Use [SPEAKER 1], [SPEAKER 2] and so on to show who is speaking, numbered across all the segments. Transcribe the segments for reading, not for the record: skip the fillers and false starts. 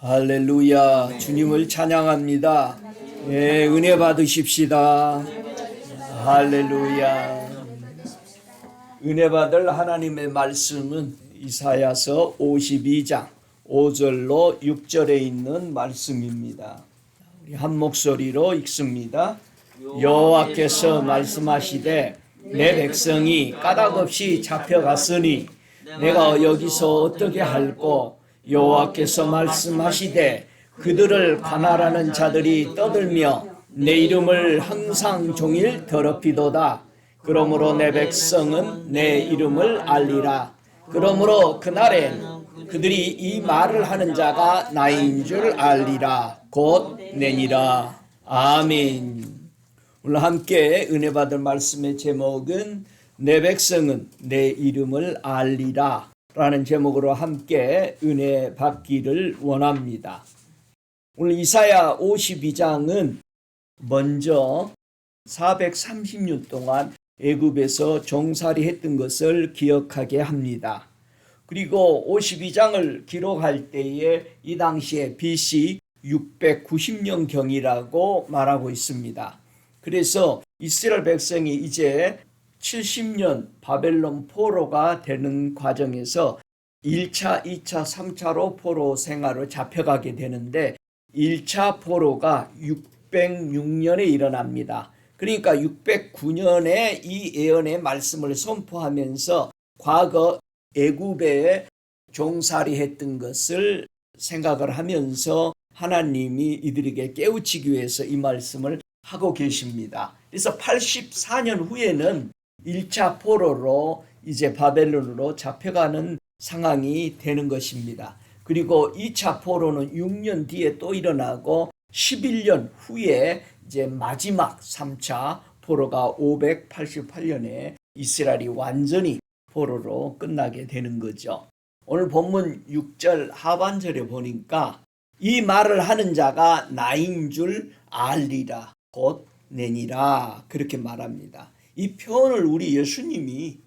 [SPEAKER 1] 할렐루야. 주님을 찬양합니다. 예, 은혜 받으십시다. 할렐루야. 은혜 받을 하나님의 말씀은 이사야서 52장 5절로 6절에 있는 말씀입니다. 우리 한 목소리로 읽습니다. 여호와께서 말씀하시되 내 백성이 까닭없이 잡혀갔으니 내가 여기서 어떻게 할꼬. 여호와께서 말씀하시되 그들을 관할하는 자들이 떠들며 내 이름을 항상 종일 더럽히도다. 그러므로 내 백성은 내 이름을 알리라. 그러므로 그날엔 그들이 이 말을 하는 자가 나인 줄 알리라. 곧 내니라. 아멘. 오늘 함께 은혜 받을 말씀의 제목은 내 백성은 내 이름을 알리라 라는 제목으로 함께 은혜 받기를 원합니다. 오늘 이사야 52장은 먼저 430년 동안 애굽에서 종살이 했던 것을 기억하게 합니다. 그리고 52장을 기록할 때에 이 당시에 BC 690년경이라고 말하고 있습니다. 그래서 이스라엘 백성이 이제 70년 바벨론 포로가 되는 과정에서 1차, 2차, 3차로 포로 생활을 잡혀가게 되는데 1차 포로가 606년에 일어납니다. 그러니까 609년에 이 예언의 말씀을 선포하면서 과거 애굽에 종살이 했던 것을 생각을 하면서 하나님이 이들에게 깨우치기 위해서 이 말씀을 하고 계십니다. 그래서 84년 후에는 1차 포로로 이제 바벨론으로 잡혀가는 상황이 되는 것입니다. 그리고 2차 포로는 6년 뒤에 또 일어나고 11년 후에 이제 마지막 3차 포로가 588년에 이스라엘이 완전히 포로로 끝나게 되는 거죠. 오늘 본문 6절 하반절에 보니까 이 말을 하는 자가 나인 줄 알리라. 곧 내니라. 그렇게 말합니다. 이 표현을 우리 예수님이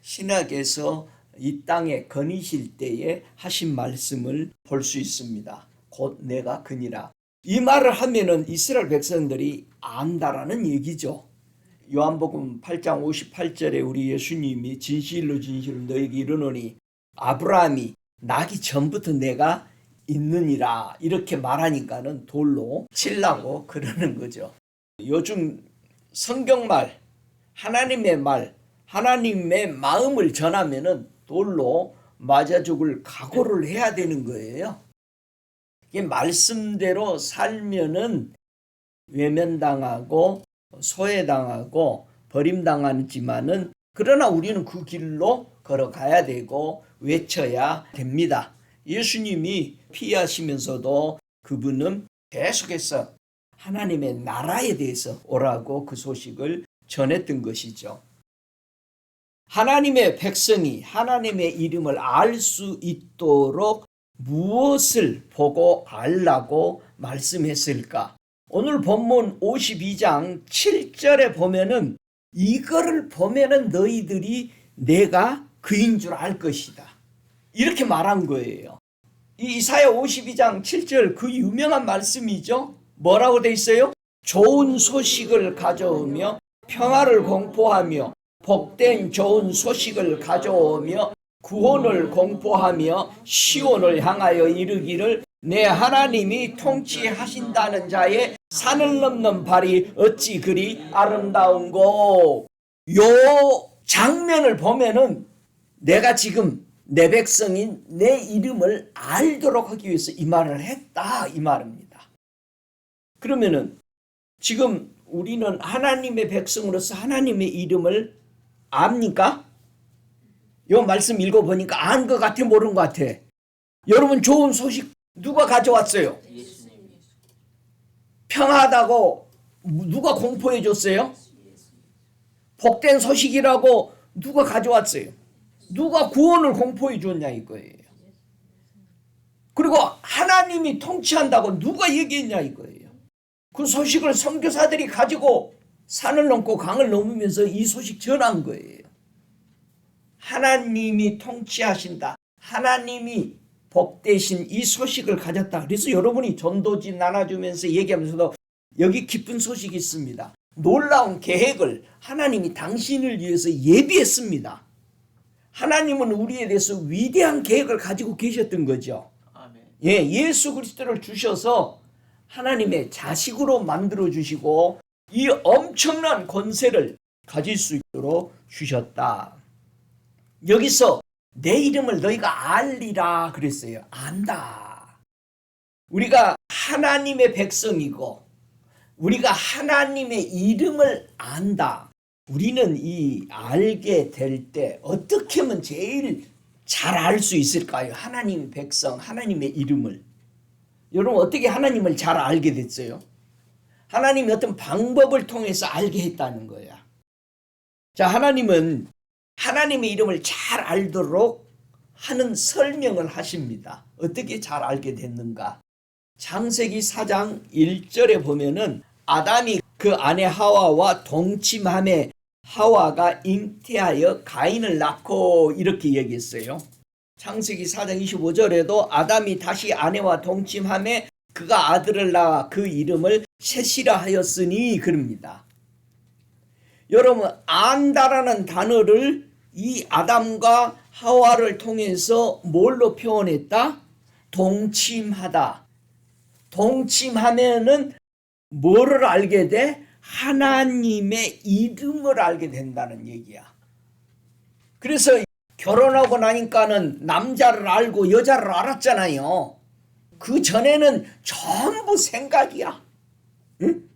[SPEAKER 1] 신약에서 이 땅에 거니실 때에 하신 말씀을 볼 수 있습니다. 곧 내가 그니라. 이 말을 하면은 이스라엘 백성들이 안다라는 얘기죠. 요한복음 8장 58절에 우리 예수님이 진실로 진실로 너에게 이르노니 아브라함이 나기 전부터 내가 있느니라 이렇게 말하니까는 돌로 치려고 그러는 거죠. 요즘 성경말, 하나님의 말, 하나님의 마음을 전하면은 돌로 맞아 죽을 각오를 해야 되는 거예요. 이게 말씀대로 살면은 외면당하고 소외당하고 버림당하지만은 그러나 우리는 그 길로 걸어가야 되고 외쳐야 됩니다. 예수님이 피하시면서도 그분은 계속해서 하나님의 나라에 대해서 오라고 그 소식을 전했던 것이죠. 하나님의 백성이 하나님의 이름을 알 수 있도록 무엇을 보고 알라고 말씀했을까? 오늘 본문 52장 7절에 보면은 이거를 보면은 너희들이 내가 그인 줄 알 것이다. 이렇게 말한 거예요. 이 이사야 52장 7절 그 유명한 말씀이죠. 뭐라고 돼 있어요? 좋은 소식을 가져오며 평화를 공포하며 복된 좋은 소식을 가져오며 구원을 공포하며 시온을 향하여 이르기를 내 하나님이 통치하신다는 자의 산을 넘는 발이 어찌 그리 아름다운고. 요 장면을 보면은 내가 지금 내 백성인 내 이름을 알도록 하기 위해서 이 말을 했다 이 말입니다. 그러면은 지금 우리는 하나님의 백성으로서 하나님의 이름을 압니까? 이 말씀 읽어보니까 안 것 같아 모르는 것 같아. 여러분 좋은 소식 누가 가져왔어요? 평화하다고 누가 공포해 줬어요? 복된 소식이라고 누가 가져왔어요? 누가 구원을 공포해 줬냐 이거예요. 그리고 하나님이 통치한다고 누가 얘기했냐 이거예요. 그 소식을 선교사들이 가지고 산을 넘고 강을 넘으면서 이 소식 전한 거예요. 하나님이 통치하신다. 하나님이 복되신 이 소식을 가졌다. 그래서 여러분이 전도지 나눠주면서 얘기하면서도 여기 기쁜 소식이 있습니다. 놀라운 계획을 하나님이 당신을 위해서 예비했습니다. 하나님은 우리에 대해서 위대한 계획을 가지고 계셨던 거죠.
[SPEAKER 2] 아멘.
[SPEAKER 1] 예, 예수 그리스도를 주셔서 하나님의 자식으로 만들어 주시고 이 엄청난 권세를 가질 수 있도록 주셨다. 여기서 내 이름을 너희가 알리라 그랬어요. 안다. 우리가 하나님의 백성이고 우리가 하나님의 이름을 안다. 우리는 이 알게 될 때 어떻게 하면 제일 잘 알 수 있을까요? 하나님의 백성, 하나님의 이름을. 여러분 어떻게 하나님을 잘 알게 됐어요? 하나님이 어떤 방법을 통해서 알게 했다는 거야. 자, 하나님은 하나님의 이름을 잘 알도록 하는 설명을 하십니다. 어떻게 잘 알게 됐는가? 창세기 4장 1절에 보면은 아담이 그 아내 하와와 동침함에 하와가 잉태하여 가인을 낳고 이렇게 얘기했어요. 창세기 4장 25절에도 아담이 다시 아내와 동침함에 그가 아들을 낳아 그 이름을 셋이라 하였으니 그럽니다. 여러분 안다라는 단어를 이 아담과 하와를 통해서 뭘로 표현했다? 동침하다. 동침하면은 뭐를 알게 돼? 하나님의 이름을 알게 된다는 얘기야. 그래서 결혼하고 나니까는 남자를 알고 여자를 알았잖아요. 그 전에는 전부 생각이야. 응?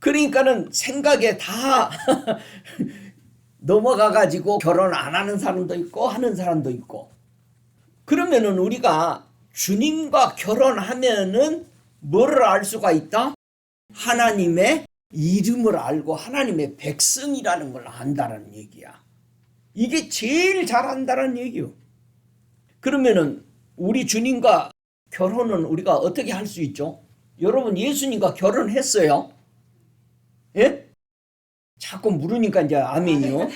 [SPEAKER 1] 그러니까는 생각에 다 넘어가가지고 결혼 안 하는 사람도 있고 하는 사람도 있고. 그러면은 우리가 주님과 결혼하면은 뭐를 알 수가 있다? 하나님의 이름을 알고 하나님의 백성이라는 걸 안다는 얘기야. 이게 제일 잘 안다는 얘기요. 그러면은 우리 주님과 결혼은 우리가 어떻게 할 수 있죠? 여러분 예수님과 결혼했어요? 예? 자꾸 물으니까 이제 아멘이요.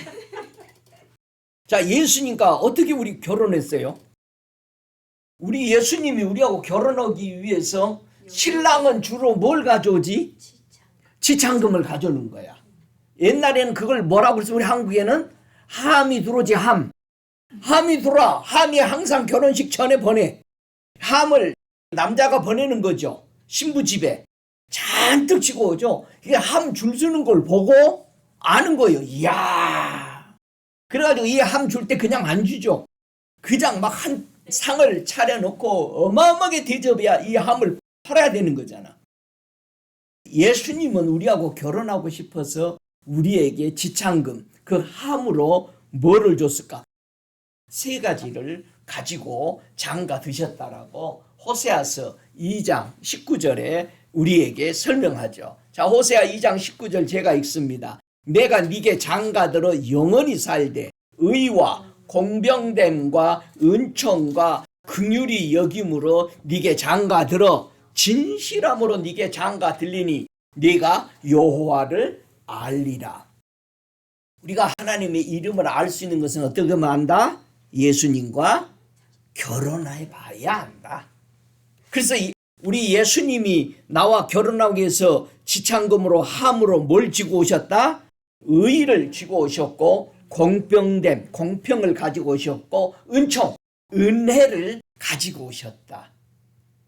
[SPEAKER 1] 자, 예수님과 어떻게 우리 결혼했어요? 우리 예수님이 우리하고 결혼하기 위해서 신랑은 주로 뭘 가져오지? 지창금을 가져오는 거야. 옛날에는 그걸 뭐라고 그랬어? 우리 한국에는 함이 들어오지 함. 함이 들어와. 함이 항상 결혼식 전에 보내. 함을 남자가 보내는 거죠. 신부 집에. 잔뜩 치고 오죠. 이게 함 줄 서는 걸 보고 아는 거예요. 이야. 그래가지고 이 함 줄 때 그냥 안 주죠. 그냥 막 한 상을 차려놓고 어마어마하게 대접해야 이 함을 팔아야 되는 거잖아. 예수님은 우리하고 결혼하고 싶어서 우리에게 지창금, 그 함으로 뭐를 줬을까? 세 가지를 가지고 장가 드셨다라고 호세아서 2장 19절에 우리에게 설명하죠. 자, 호세아 2장 19절 제가 읽습니다. 내가 네게 장가들어 영원히 살되 의와 공병됨과 은총과 긍휼히 여김으로 네게 장가들어 진실함으로 네게 장가 들리니 네가 여호와를 알리라. 우리가 하나님의 이름을 알 수 있는 것은 어떻게 하면 안다? 예수님과 결혼해 봐야 안다. 그래서 우리 예수님이 나와 결혼하기 위해서 지창금으로 함으로 뭘 지고 오셨다? 의를 지고 오셨고 공평됨, 공평을 가지고 오셨고 은총, 은혜를 가지고 오셨다.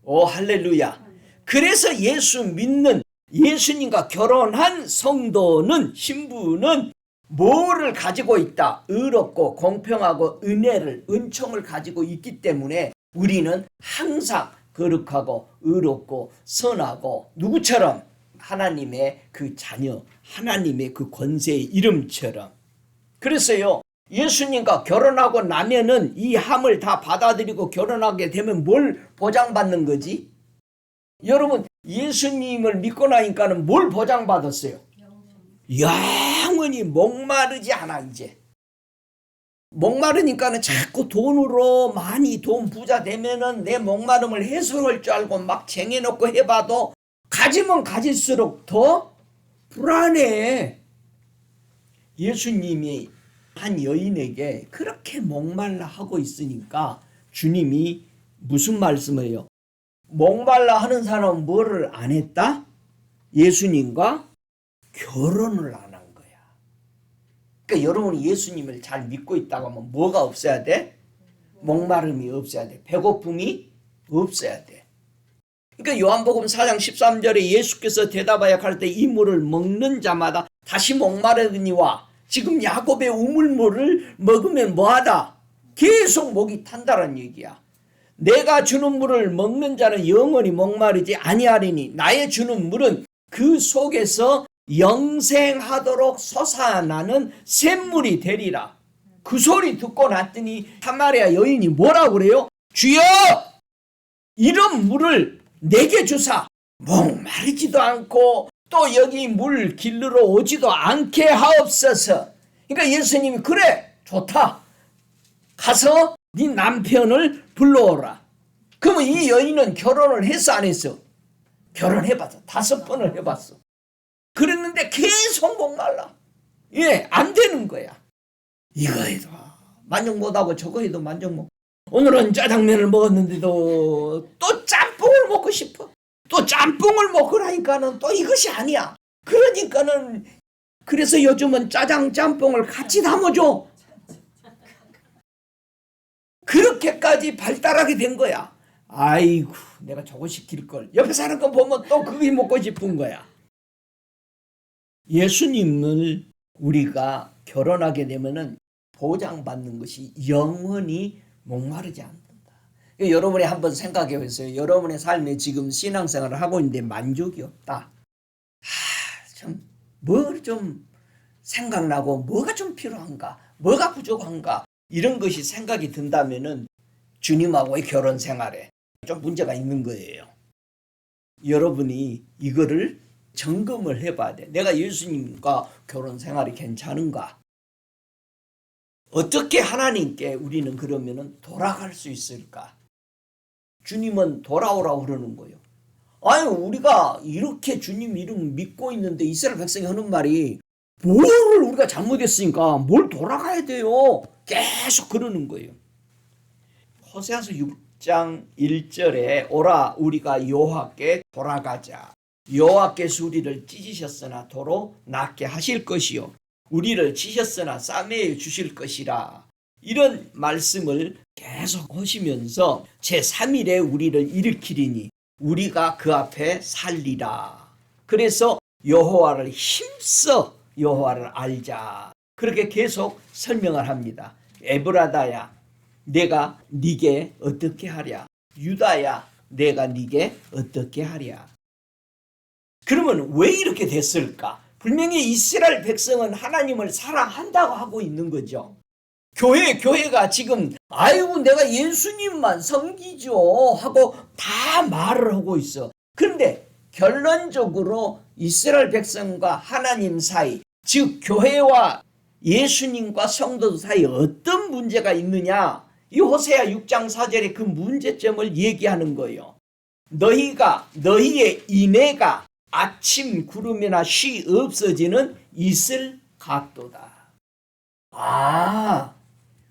[SPEAKER 1] 오 할렐루야. 그래서 예수 믿는 예수님과 결혼한 성도는 신부는 뭐를 가지고 있다? 의롭고 공평하고 은혜를 은총을 가지고 있기 때문에 우리는 항상 거룩하고 의롭고 선하고 누구처럼? 하나님의 그 자녀, 하나님의 그 권세의 이름처럼. 그래서요 예수님과 결혼하고 나면은 이 함을 다 받아들이고 결혼하게 되면 뭘 보장받는 거지? 여러분 예수님을 믿고 나니까는 뭘 보장받았어요? 영원히 목마르지 않아. 이제 목마르니까는 자꾸 돈으로 많이 돈 부자 되면은 내 목마름을 해소할 줄 알고 막 쟁여놓고 해봐도 가지면 가질수록 더 불안해. 예수님이 한 여인에게 그렇게 목말라 하고 있으니까 주님이 무슨 말씀이에요? 목말라 하는 사람은 뭐를 안 했다? 예수님과 결혼을 안 한 거야. 그러니까 여러분이 예수님을 잘 믿고 있다고 하면 뭐가 없어야 돼? 목마름이 없어야 돼. 배고픔이 없어야 돼. 그러니까 요한복음 4장 13절에 예수께서 대답하여 갈 때 이 물을 먹는 자마다 다시 목마르니와 지금 야곱의 우물물을 먹으면 뭐하다? 계속 목이 탄다는 얘기야. 내가 주는 물을 먹는 자는 영원히 목마르지 아니하리니 나의 주는 물은 그 속에서 영생하도록 솟아나는 샘물이 되리라. 그 소리 듣고 났더니 사마리아 여인이 뭐라고 그래요? 주여! 이런 물을 내게 주사 목마르지도 않고 또 여기 물 길르러 오지도 않게 하옵소서. 그러니까 예수님이 그래 좋다. 가서 네 남편을 불러오라. 그러면 이 여인은 결혼을 했어 안 했어? 결혼해봤어. 5번을 해봤어. 그랬는데 계속 목말라. 예, 안 되는 거야. 이거 해도 만족 못하고 저거 해도 만족 못. 오늘은 짜장면을 먹었는데도 또 짬뽕을 먹고 싶어. 또 짬뽕을 먹으라니까는 또 이것이 아니야. 그러니까는 그래서 요즘은 짜장 짬뽕을 같이 담아줘. 그렇게까지 발달하게 된 거야. 아이고 내가 저거 시킬걸. 옆에 사는 거 보면 또 그게 먹고 싶은 거야. 예수님을 우리가 결혼하게 되면은 보장받는 것이 영원히 목마르지 않는다. 여러분이 한번 생각해 보세요. 여러분의 삶에 지금 신앙생활을 하고 있는데 만족이 없다. 뭘 좀 생각나고 뭐가 좀 필요한가? 뭐가 부족한가? 이런 것이 생각이 든다면은 주님하고의 결혼 생활에 좀 문제가 있는 거예요. 여러분이 이거를 점검을 해봐야 돼. 내가 예수님과 결혼 생활이 괜찮은가? 어떻게 하나님께 우리는 그러면은 돌아갈 수 있을까? 주님은 돌아오라고 그러는 거예요. 아니 우리가 이렇게 주님 이름 믿고 있는데 이스라엘 백성이 하는 말이 뭐를 우리가 잘못했으니까 뭘 돌아가야 돼요. 계속 그러는 거예요. 호세아서 6장 1절에 오라 우리가 여호와께 돌아가자. 여호와께서 우리를 찢으셨으나 도로 낫게 하실 것이요 우리를 치셨으나 싸매어 주실 것이라. 이런 말씀을 계속 하시면서 제3일에 우리를 일으키리니 우리가 그 앞에 살리라. 그래서 여호와를 힘써 여호와를 알자. 그렇게 계속 설명을 합니다. 에브라다야 내가 네게 어떻게 하랴. 유다야 내가 네게 어떻게 하랴. 그러면 왜 이렇게 됐을까? 분명히 이스라엘 백성은 하나님을 사랑한다고 하고 있는 거죠. 교회가 지금 아이고 내가 예수님만 섬기죠 하고 다 말을 하고 있어. 그런데 결론적으로 이스라엘 백성과 하나님 사이, 즉 교회와 예수님과 성도 사이 어떤 문제가 있느냐? 이 호세아 6장 4절에 그 문제점을 얘기하는 거예요. 너희의 인애가 아침 구름이나 쉬 없어지는 이슬 같도다.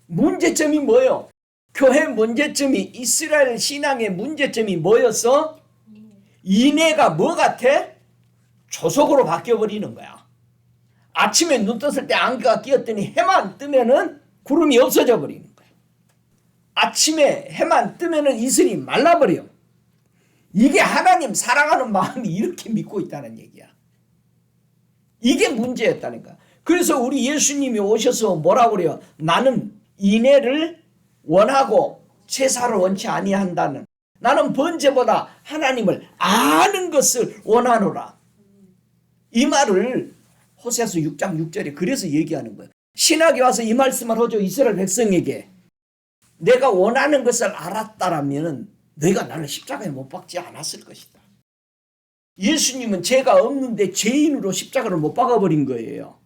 [SPEAKER 1] 문제점이 뭐예요? 교회 문제점이, 이스라엘 신앙의 문제점이 뭐였어? 인애가 뭐 같아? 조속으로 바뀌어버리는 거야. 아침에 눈 떴을 때 안개가 끼었더니 해만 뜨면은 구름이 없어져 버리는 거야. 아침에 해만 뜨면은 이슬이 말라버려. 이게 하나님 사랑하는 마음이 이렇게 믿고 있다는 얘기야. 이게 문제였다니까. 그래서 우리 예수님이 오셔서 뭐라고 그래요? 나는 인애를 원하고 제사를 원치 아니한다는, 나는 번제보다 하나님을 아는 것을 원하노라. 이 말을 호세아서 6장 6절에 그래서 얘기하는 거예요. 신학에 와서 이 말씀을 하죠. 이스라엘 백성에게 내가 원하는 것을 알았다라면 너희가 나를 십자가에 못 박지 않았을 것이다. 예수님은 죄가 없는데 죄인으로 십자가를 못 박아버린 거예요.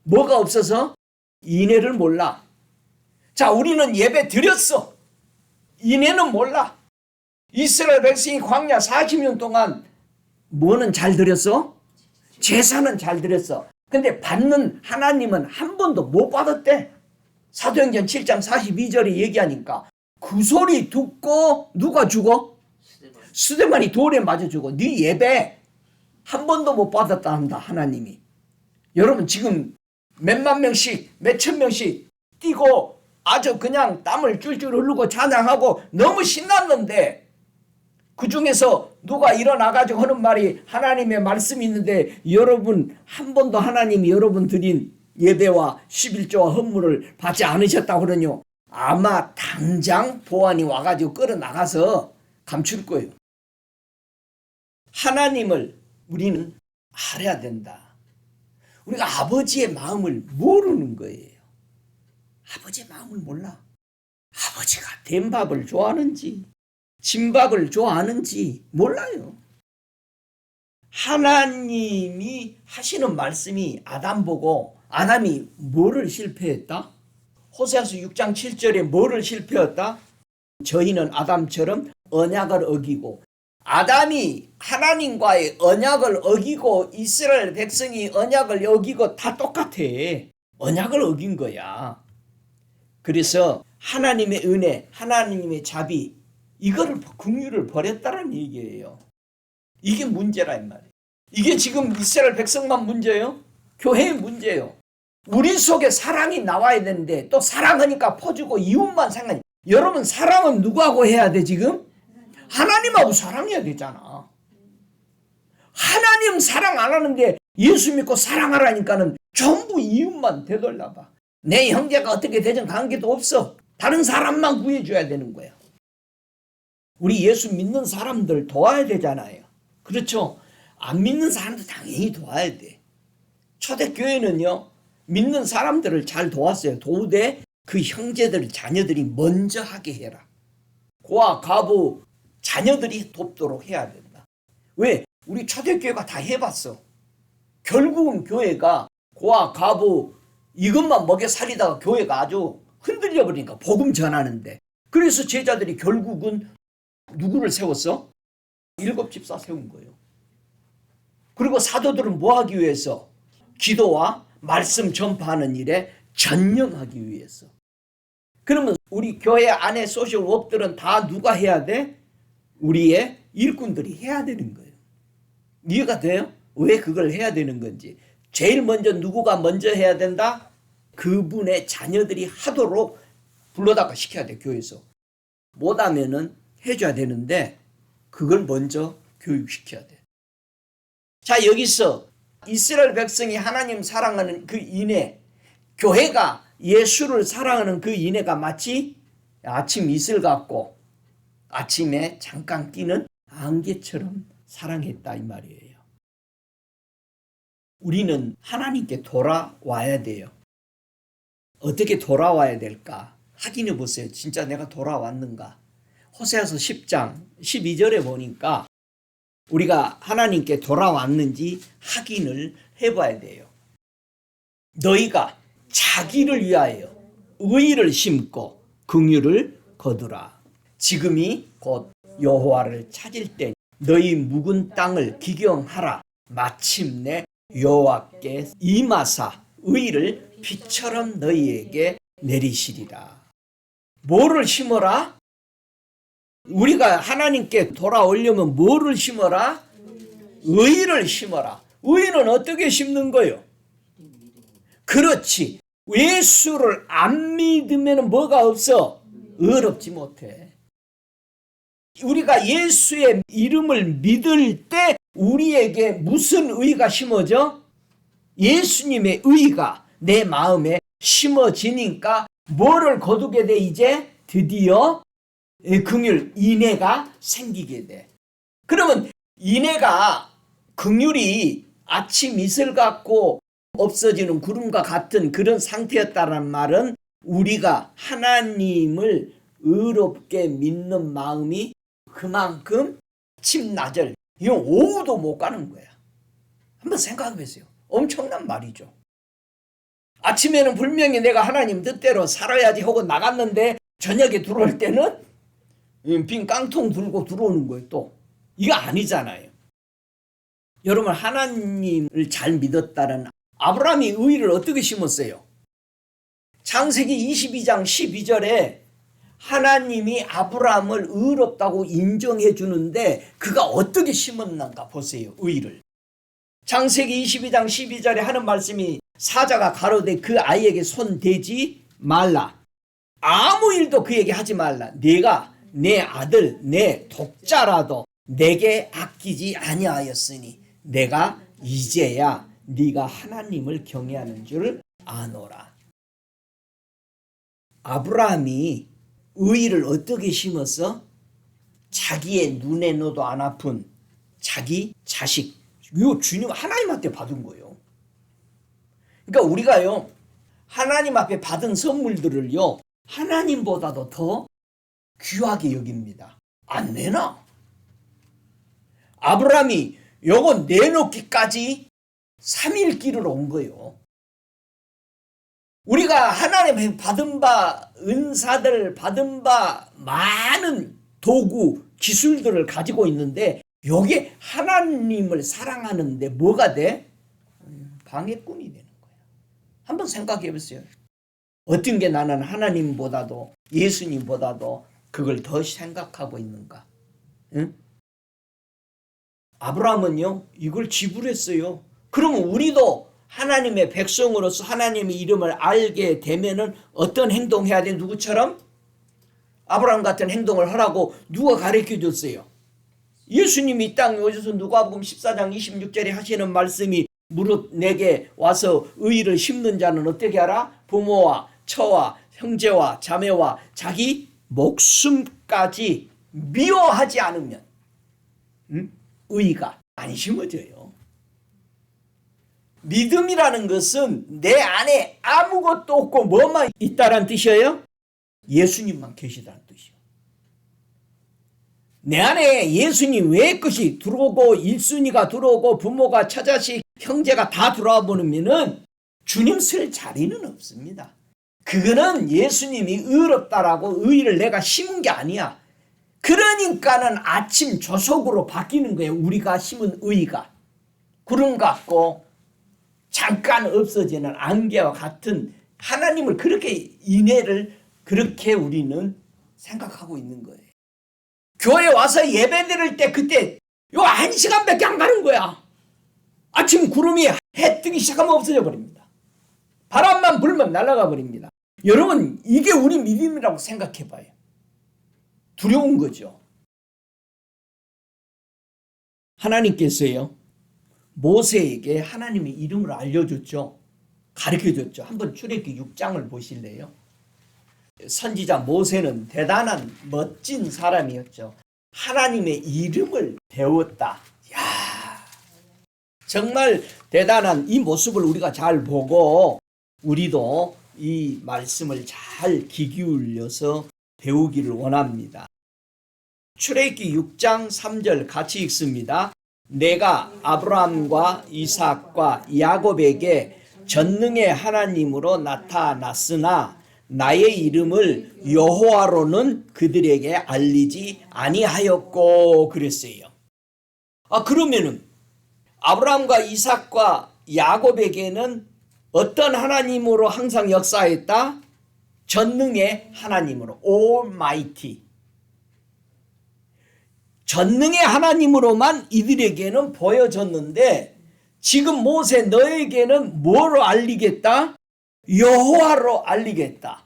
[SPEAKER 1] 뭐가 없어서? 인애를 몰라. 자, 우리는 예배 드렸어. 인애는 몰라. 이스라엘 백성이 광야 40년 동안 뭐는 잘 드렸어? 제사는 잘 드렸어. 근데 받는 하나님은 한 번도 못 받았대. 사도행전 7장 42절에 얘기하니까 그 소리 듣고 누가 죽어? 스데반이 돌에 맞아 죽어. 네 예배 한 번도 못 받았다 한다 하나님이. 여러분 지금 몇만 명씩 몇천 명씩 뛰고 아주 그냥 땀을 줄줄 흐르고 찬양하고 너무 신났는데 그 중에서 누가 일어나가지고 하는 말이 하나님의 말씀이 있는데 여러분 한 번도 하나님이 여러분 드린 예배와 11조와 헌물을 받지 않으셨다고 그러뇨. 아마 당장 보안이 와가지고 끌어나가서 감출 거예요. 하나님을 우리는 알아야 된다. 우리가 아버지의 마음을 모르는 거예요. 아버지의 마음을 몰라. 아버지가 된밥을 좋아하는지 진밥을 좋아하는지 몰라요. 하나님이 하시는 말씀이 아담 보고 아담이 뭐를 실패했다? 호세아서 6장 7절에 뭐를 실패했다? 저희는 아담처럼 언약을 어기고 아담이 하나님과의 언약을 어기고 이스라엘 백성이 언약을 어기고 다 똑같아. 언약을 어긴 거야. 그래서 하나님의 은혜, 하나님의 자비 이거를 긍휼을 버렸다는 얘기예요. 이게 문제란 말이에요. 이게 지금 이스라엘 백성만 문제예요? 교회의 문제예요. 우리 속에 사랑이 나와야 되는데 또 사랑하니까 퍼주고 이웃만 생각해. 여러분 사랑은 누구하고 해야 돼 지금? 하나님하고 사랑해야 되잖아. 하나님 사랑 안 하는데 예수 믿고 사랑하라니까는 전부 이웃만 되돌려봐. 내 형제가 어떻게 되든 관계도 없어. 다른 사람만 구해줘야 되는 거야. 우리 예수 믿는 사람들 도와야 되잖아요. 그렇죠? 안 믿는 사람도 당연히 도와야 돼. 초대교회는요. 믿는 사람들을 잘 도왔어요. 도우되 그 형제들 자녀들이 먼저 하게 해라. 고아 과부 자녀들이 돕도록 해야 된다. 왜? 우리 초대교회가 다 해봤어. 결국은 교회가 고아 과부 이것만 먹여 살리다가 교회가 아주 흔들려 버리니까 복음 전하는데. 그래서 제자들이 결국은 누구를 세웠어? 7집사 세운 거예요. 그리고 사도들은 뭐 하기 위해서? 기도와 말씀 전파하는 일에 전념하기 위해서. 그러면 우리 교회 안에 소셜워크들은 다 누가 해야 돼? 우리의 일꾼들이 해야 되는 거예요. 이해가 돼요? 왜 그걸 해야 되는 건지. 제일 먼저 누구가 먼저 해야 된다? 그분의 자녀들이 하도록 불러다가 시켜야 돼. 교회에서. 못하면은 해줘야 되는데 그걸 먼저 교육시켜야 돼. 자, 여기서 이스라엘 백성이 하나님 사랑하는 그 인애, 교회가 예수를 사랑하는 그 인애가 마치 아침 이슬 같고 아침에 잠깐 뛰는 안개처럼 사랑했다 이 말이에요. 우리는 하나님께 돌아와야 돼요. 어떻게 돌아와야 될까? 확인해 보세요. 진짜 내가 돌아왔는가? 호세아서 10장 12절에 보니까 우리가 하나님께 돌아왔는지 확인을 해봐야 돼요. 너희가 자기를 위하여 의의를 심고 긍휼을 거두라. 지금이 곧 여호와를 찾을 때 너희 묵은 땅을 기경하라. 마침내 여호와께 임하사 의의를 비처럼 너희에게 내리시리라. 뭐를 심어라? 우리가 하나님께 돌아오려면 뭐를 심어라? 의의를 심어라. 의의는 어떻게 심는 거요? 그렇지. 예수를 안 믿으면 뭐가 없어? 의롭지 못해. 우리가 예수의 이름을 믿을 때 우리에게 무슨 의의가 심어져? 예수님의 의의가 내 마음에 심어지니까 뭐를 거두게 돼? 이제 드디어 긍휼, 인애가 생기게 돼. 그러면 인애가 긍휼이 아침 이슬 같고 없어지는 구름과 같은 그런 상태였다는 말은 우리가 하나님을 의롭게 믿는 마음이 그만큼 아침 낮을 이건 오후도 못 가는 거야. 한번 생각해 보세요. 엄청난 말이죠. 아침에는 분명히 내가 하나님 뜻대로 살아야지 하고 나갔는데 저녁에 들어올 때는 빈 깡통 들고 들어오는 거예요. 또 이거 아니잖아요. 여러분 하나님을 잘 믿었다는 아브라함이 의의를 어떻게 심었어요? 창세기 22장 12절에 하나님이 아브라함을 의롭다고 인정해 주는데 그가 어떻게 심었는가 보세요. 의를. 창세기 22장 12절에 하는 말씀이 사자가 가로되 그 아이에게 손 대지 말라. 아무 일도 그에게 하지 말라. 네가 내 아들 내 독자라도 내게 아끼지 아니하였으니 내가 이제야 네가 하나님을 경외하는 줄 아노라. 아브라함이 의를 어떻게 심었어? 자기의 눈에 넣어도 안 아픈 자기 자식. 이거 주님 하나님한테 받은 거예요. 그러니까 우리가요 하나님 앞에 받은 선물들을요 하나님보다도 더 귀하게 여깁니다. 안 내놔. 아브라함이 요거 내놓기까지 3일 길을 온 거예요. 우리가 하나님의 받은 바 은사들 받은 바 많은 도구 기술들을 가지고 있는데 요게 하나님을 사랑하는데 뭐가 돼? 방해꾼이 되는 거야. 한번 생각해 보세요. 어떤 게 나는 하나님보다도 예수님보다도 그걸 더 생각하고 있는가? 응? 아브라함은요 이걸 지불했어요. 그러면 우리도 하나님의 백성으로서 하나님의 이름을 알게 되면은 어떤 행동해야 돼? 누구처럼? 아브라함 같은 행동을 하라고 누가 가르쳐 줬어요? 예수님이 이 땅에 오셔서 누가복음 14장 26절에 하시는 말씀이 무릇 내게 와서 의를 심는 자는 어떻게 하라? 부모와 처와 형제와 자매와 자기 목숨까지 미워하지 않으면 의가 안 심어져요. 믿음이라는 것은 내 안에 아무것도 없고 뭐만 있다란 뜻이에요? 예수님만 계시다는 뜻이에요. 내 안에 예수님 외의 것이 들어오고 일순위가 들어오고 부모가 처자식 형제가 다 들어와 버리면은 주님 쓸 자리는 없습니다. 그거는 예수님이 의롭다라고 의를 내가 심은 게 아니야. 그러니까는 아침 조석으로 바뀌는 거예요. 우리가 심은 의가. 구름 같고 잠깐 없어지는 안개와 같은 하나님을 그렇게 인해를 그렇게 우리는 생각하고 있는 거예요. 교회 와서 예배 드릴 때 그때 요 1시간밖에 안 가는 거야. 아침 구름이 해 뜨기 시작하면 없어져 버립니다. 바람만 불면 날아가 버립니다. 여러분 이게 우리 믿음이라고 생각해 봐요. 두려운 거죠. 하나님께서요 모세에게 하나님의 이름을 알려줬죠. 가르쳐줬죠. 한번 출애굽기 6장을 보실래요? 선지자 모세는 대단한 멋진 사람이었죠. 하나님의 이름을 배웠다. 야, 정말 대단한 이 모습을 우리가 잘 보고 우리도 이 말씀을 잘 귀 기울여서 배우기를 원합니다. 출애굽기 6장 3절 같이 읽습니다. 내가 아브라함과 이삭과 야곱에게 전능의 하나님으로 나타났으나 나의 이름을 여호와로는 그들에게 알리지 아니하였고 그랬어요. 그러면은 아브라함과 이삭과 야곱에게는 어떤 하나님으로 항상 역사했다? 전능의 하나님으로 Almighty. 전능의 하나님으로만 이들에게는 보여졌는데 지금 모세 너에게는 뭐로 알리겠다? 여호와로 알리겠다.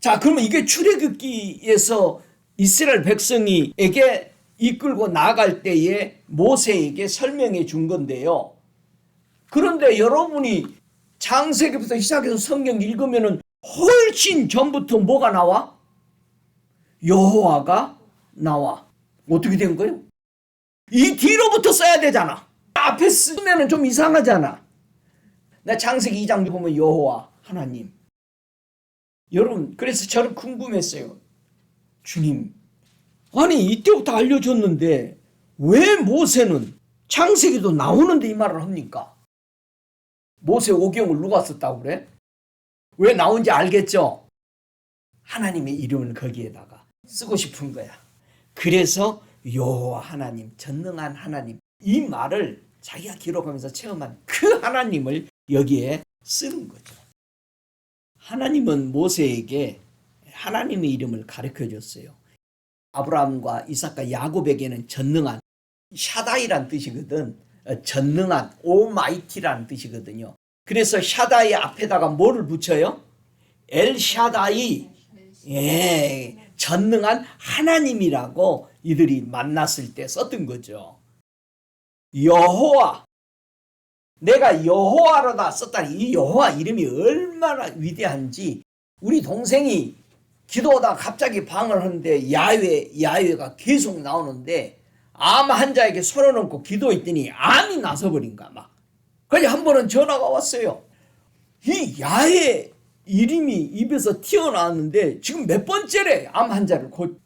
[SPEAKER 1] 자, 그러면 이게 출애굽기에서 이스라엘 백성이에게 이끌고 나갈 때에 모세에게 설명해 준 건데요. 그런데 여러분이 창세기부터 시작해서 성경 읽으면은 훨씬 전부터 뭐가 나와? 여호와가 나와. 어떻게 된 거예요? 이 뒤로부터 써야 되잖아. 앞에 쓰면은 좀 이상하잖아. 나 창세기 2장 보면 여호와 하나님. 여러분 그래서 저는 궁금했어요. 주님, 아니 이때부터 알려줬는데 왜 모세는 창세기도 나오는데 이 말을 합니까? 모세 오경을 누가 썼다고 그래? 왜 나온지 알겠죠? 하나님의 이름을 거기에다가 쓰고 싶은 거야. 그래서 여호와 하나님, 전능한 하나님, 이 말을 자기가 기록하면서 체험한 그 하나님을 여기에 쓰는 거죠. 하나님은 모세에게 하나님의 이름을 가르쳐 줬어요. 아브라함과 이삭과 야곱에게는 전능한, 샤다이란 뜻이거든. 전능한, 오마이티라는 뜻이거든요. 그래서 샤다이 앞에다가 뭐를 붙여요? 엘샤다이, 전능한 하나님이라고 이들이 만났을 때 썼던 거죠. 여호와, 내가 여호와로다 썼다니, 이 여호와 이름이 얼마나 위대한지. 우리 동생이 기도하다가 갑자기 방을 하는데 야훼가 계속 나오는데 암 환자에게 손을 얹고 기도했더니 암이 나서버린 거야 막. 그래서 한 번은 전화가 왔어요. 이 야훼 이름이 입에서 튀어나왔는데 지금 몇 번째래 암 환자를 곧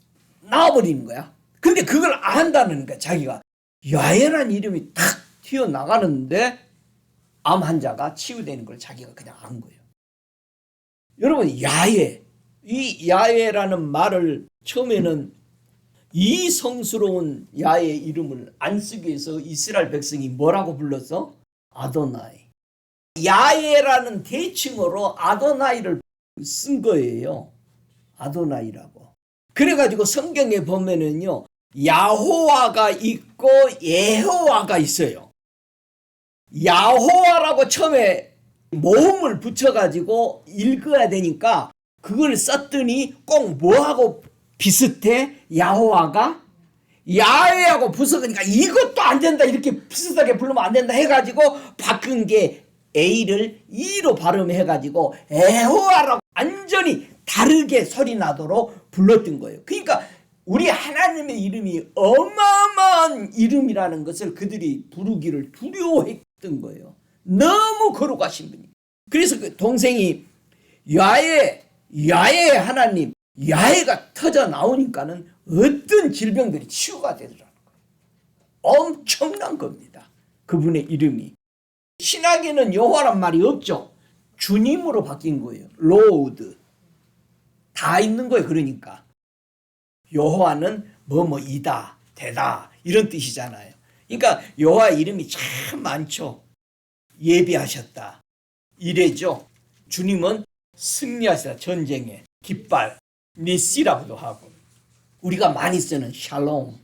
[SPEAKER 1] 나와버리는 거야. 근데 그걸 안다는 거야. 자기가 야훼라는 이름이 탁 튀어나가는데 암 환자가 치유되는 걸 자기가 그냥 안 거예요. 여러분, 야훼, 이 야훼라는 말을 처음에는 이 성스러운 야훼 이름을 안 쓰기 위해서 이스라엘 백성이 뭐라고 불렀어? 아도나이. 야훼라는 대칭어로 아도나이를 쓴 거예요. 아도나이라고. 그래가지고 성경에 보면은요, 야호와가 있고 예호와가 있어요. 야호와라고 처음에 모음을 붙여가지고 읽어야 되니까 그걸 썼더니 꼭 뭐하고 비슷해? 야호와가? 야훼하고 부석으니까 이것도 안 된다, 이렇게 비슷하게 부르면 안 된다 해가지고 바꾼 게 A를 E로 발음해가지고 에호와라고 완전히 다르게 소리 나도록 불렀던 거예요. 그러니까 우리 하나님의 이름이 어마어마한 이름이라는 것을 그들이 부르기를 두려워했던 거예요. 너무 거룩하신 분이. 그래서 그 동생이 야훼 하나님, 야훼가 터져 나오니까는 어떤 질병들이 치유가 되더라는 거예요. 엄청난 겁니다. 그분의 이름이. 신학에는 여호와란 말이 없죠. 주님으로 바뀐 거예요. 로드. 다 있는 거예요. 그러니까 여호와는 뭐뭐이다, 되다, 이런 뜻이잖아요. 그러니까 여호와 이름이 참 많죠. 예비하셨다, 이래죠. 주님은 승리하시다, 전쟁에. 깃발, 니시라고도 하고, 우리가 많이 쓰는 샬롬,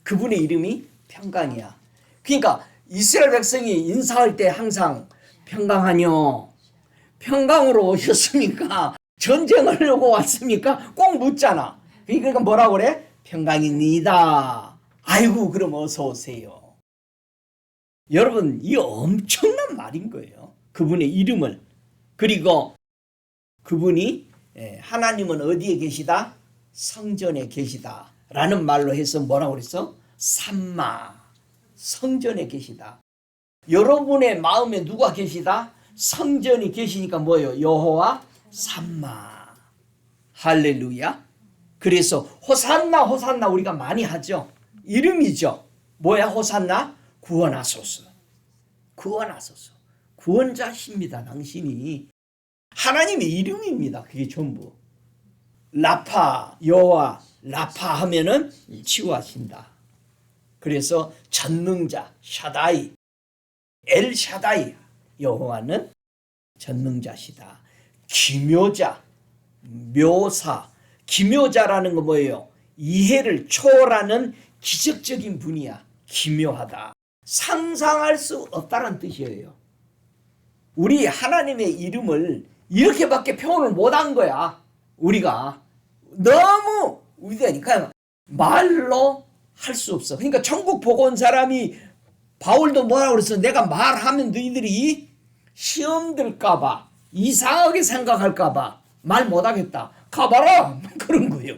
[SPEAKER 1] 그분의 이름이 평강이야. 그러니까 이스라엘 백성이 인사할 때 항상 평강하뇨, 평강으로 오셨습니까? 전쟁하려고 왔습니까? 꼭 묻잖아. 그러니까 뭐라고 그래? 평강입니다. 아이고, 그럼 어서 오세요. 여러분, 이 엄청난 말인 거예요. 그분의 이름을. 그리고 그분이 하나님은 어디에 계시다? 성전에 계시다 라는 말로 해서 뭐라고 그랬어? 삼마, 성전에 계시다. 여러분의 마음에 누가 계시다? 성전이 계시니까 뭐예요? 여호와 삼마. 할렐루야. 그래서 호산나, 호산나 우리가 많이 하죠. 이름이죠. 뭐야 호산나? 구원하소서. 구원하소서. 구원자십니다. 당신이. 하나님의 이름입니다. 그게 전부. 라파, 여호와, 라파 하면은 치유하신다. 그래서 전능자, 샤다이, 엘샤다이, 여호와는 전능자시다. 기묘자, 묘사. 기묘자라는 건 뭐예요? 이해를 초월하는 기적적인 분이야. 기묘하다. 상상할 수 없다는 뜻이에요. 우리 하나님의 이름을 이렇게밖에 표현을 못한 거야. 우리가 너무 위대하니까 말로 할 수 없어. 그러니까 천국 보고 온 사람이 바울도 뭐라고 그랬어? 내가 말하면 너희들이 시험 들까봐, 이상하게 생각할까봐 말 못하겠다. 가봐라. 그런 거예요.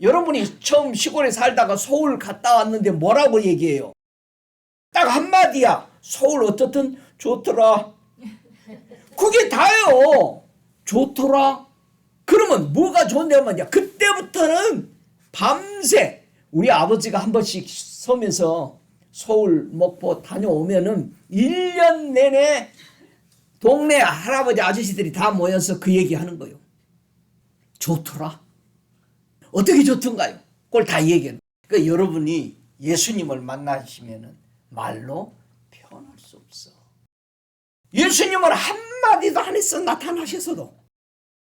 [SPEAKER 1] 여러분이 처음 시골에 살다가 서울 갔다 왔는데 뭐라고 얘기해요? 딱 한마디야. 서울 어떻든 좋더라. 그게 다요. 좋더라. 그러면 뭐가 좋은데 말이야. 그때부터는 밤새 우리 아버지가 한 번씩 서면서 서울 목포 다녀오면은 1년 내내 동네 할아버지 아저씨들이 다 모여서 그 얘기하는 거예요. 좋더라. 어떻게 좋던가요? 그걸 다 얘기해요. 그러니까 여러분이 예수님을 만나시면은 말로 표현할 수 없어. 예수님은 한마디도 안 했어. 나타나셔서도.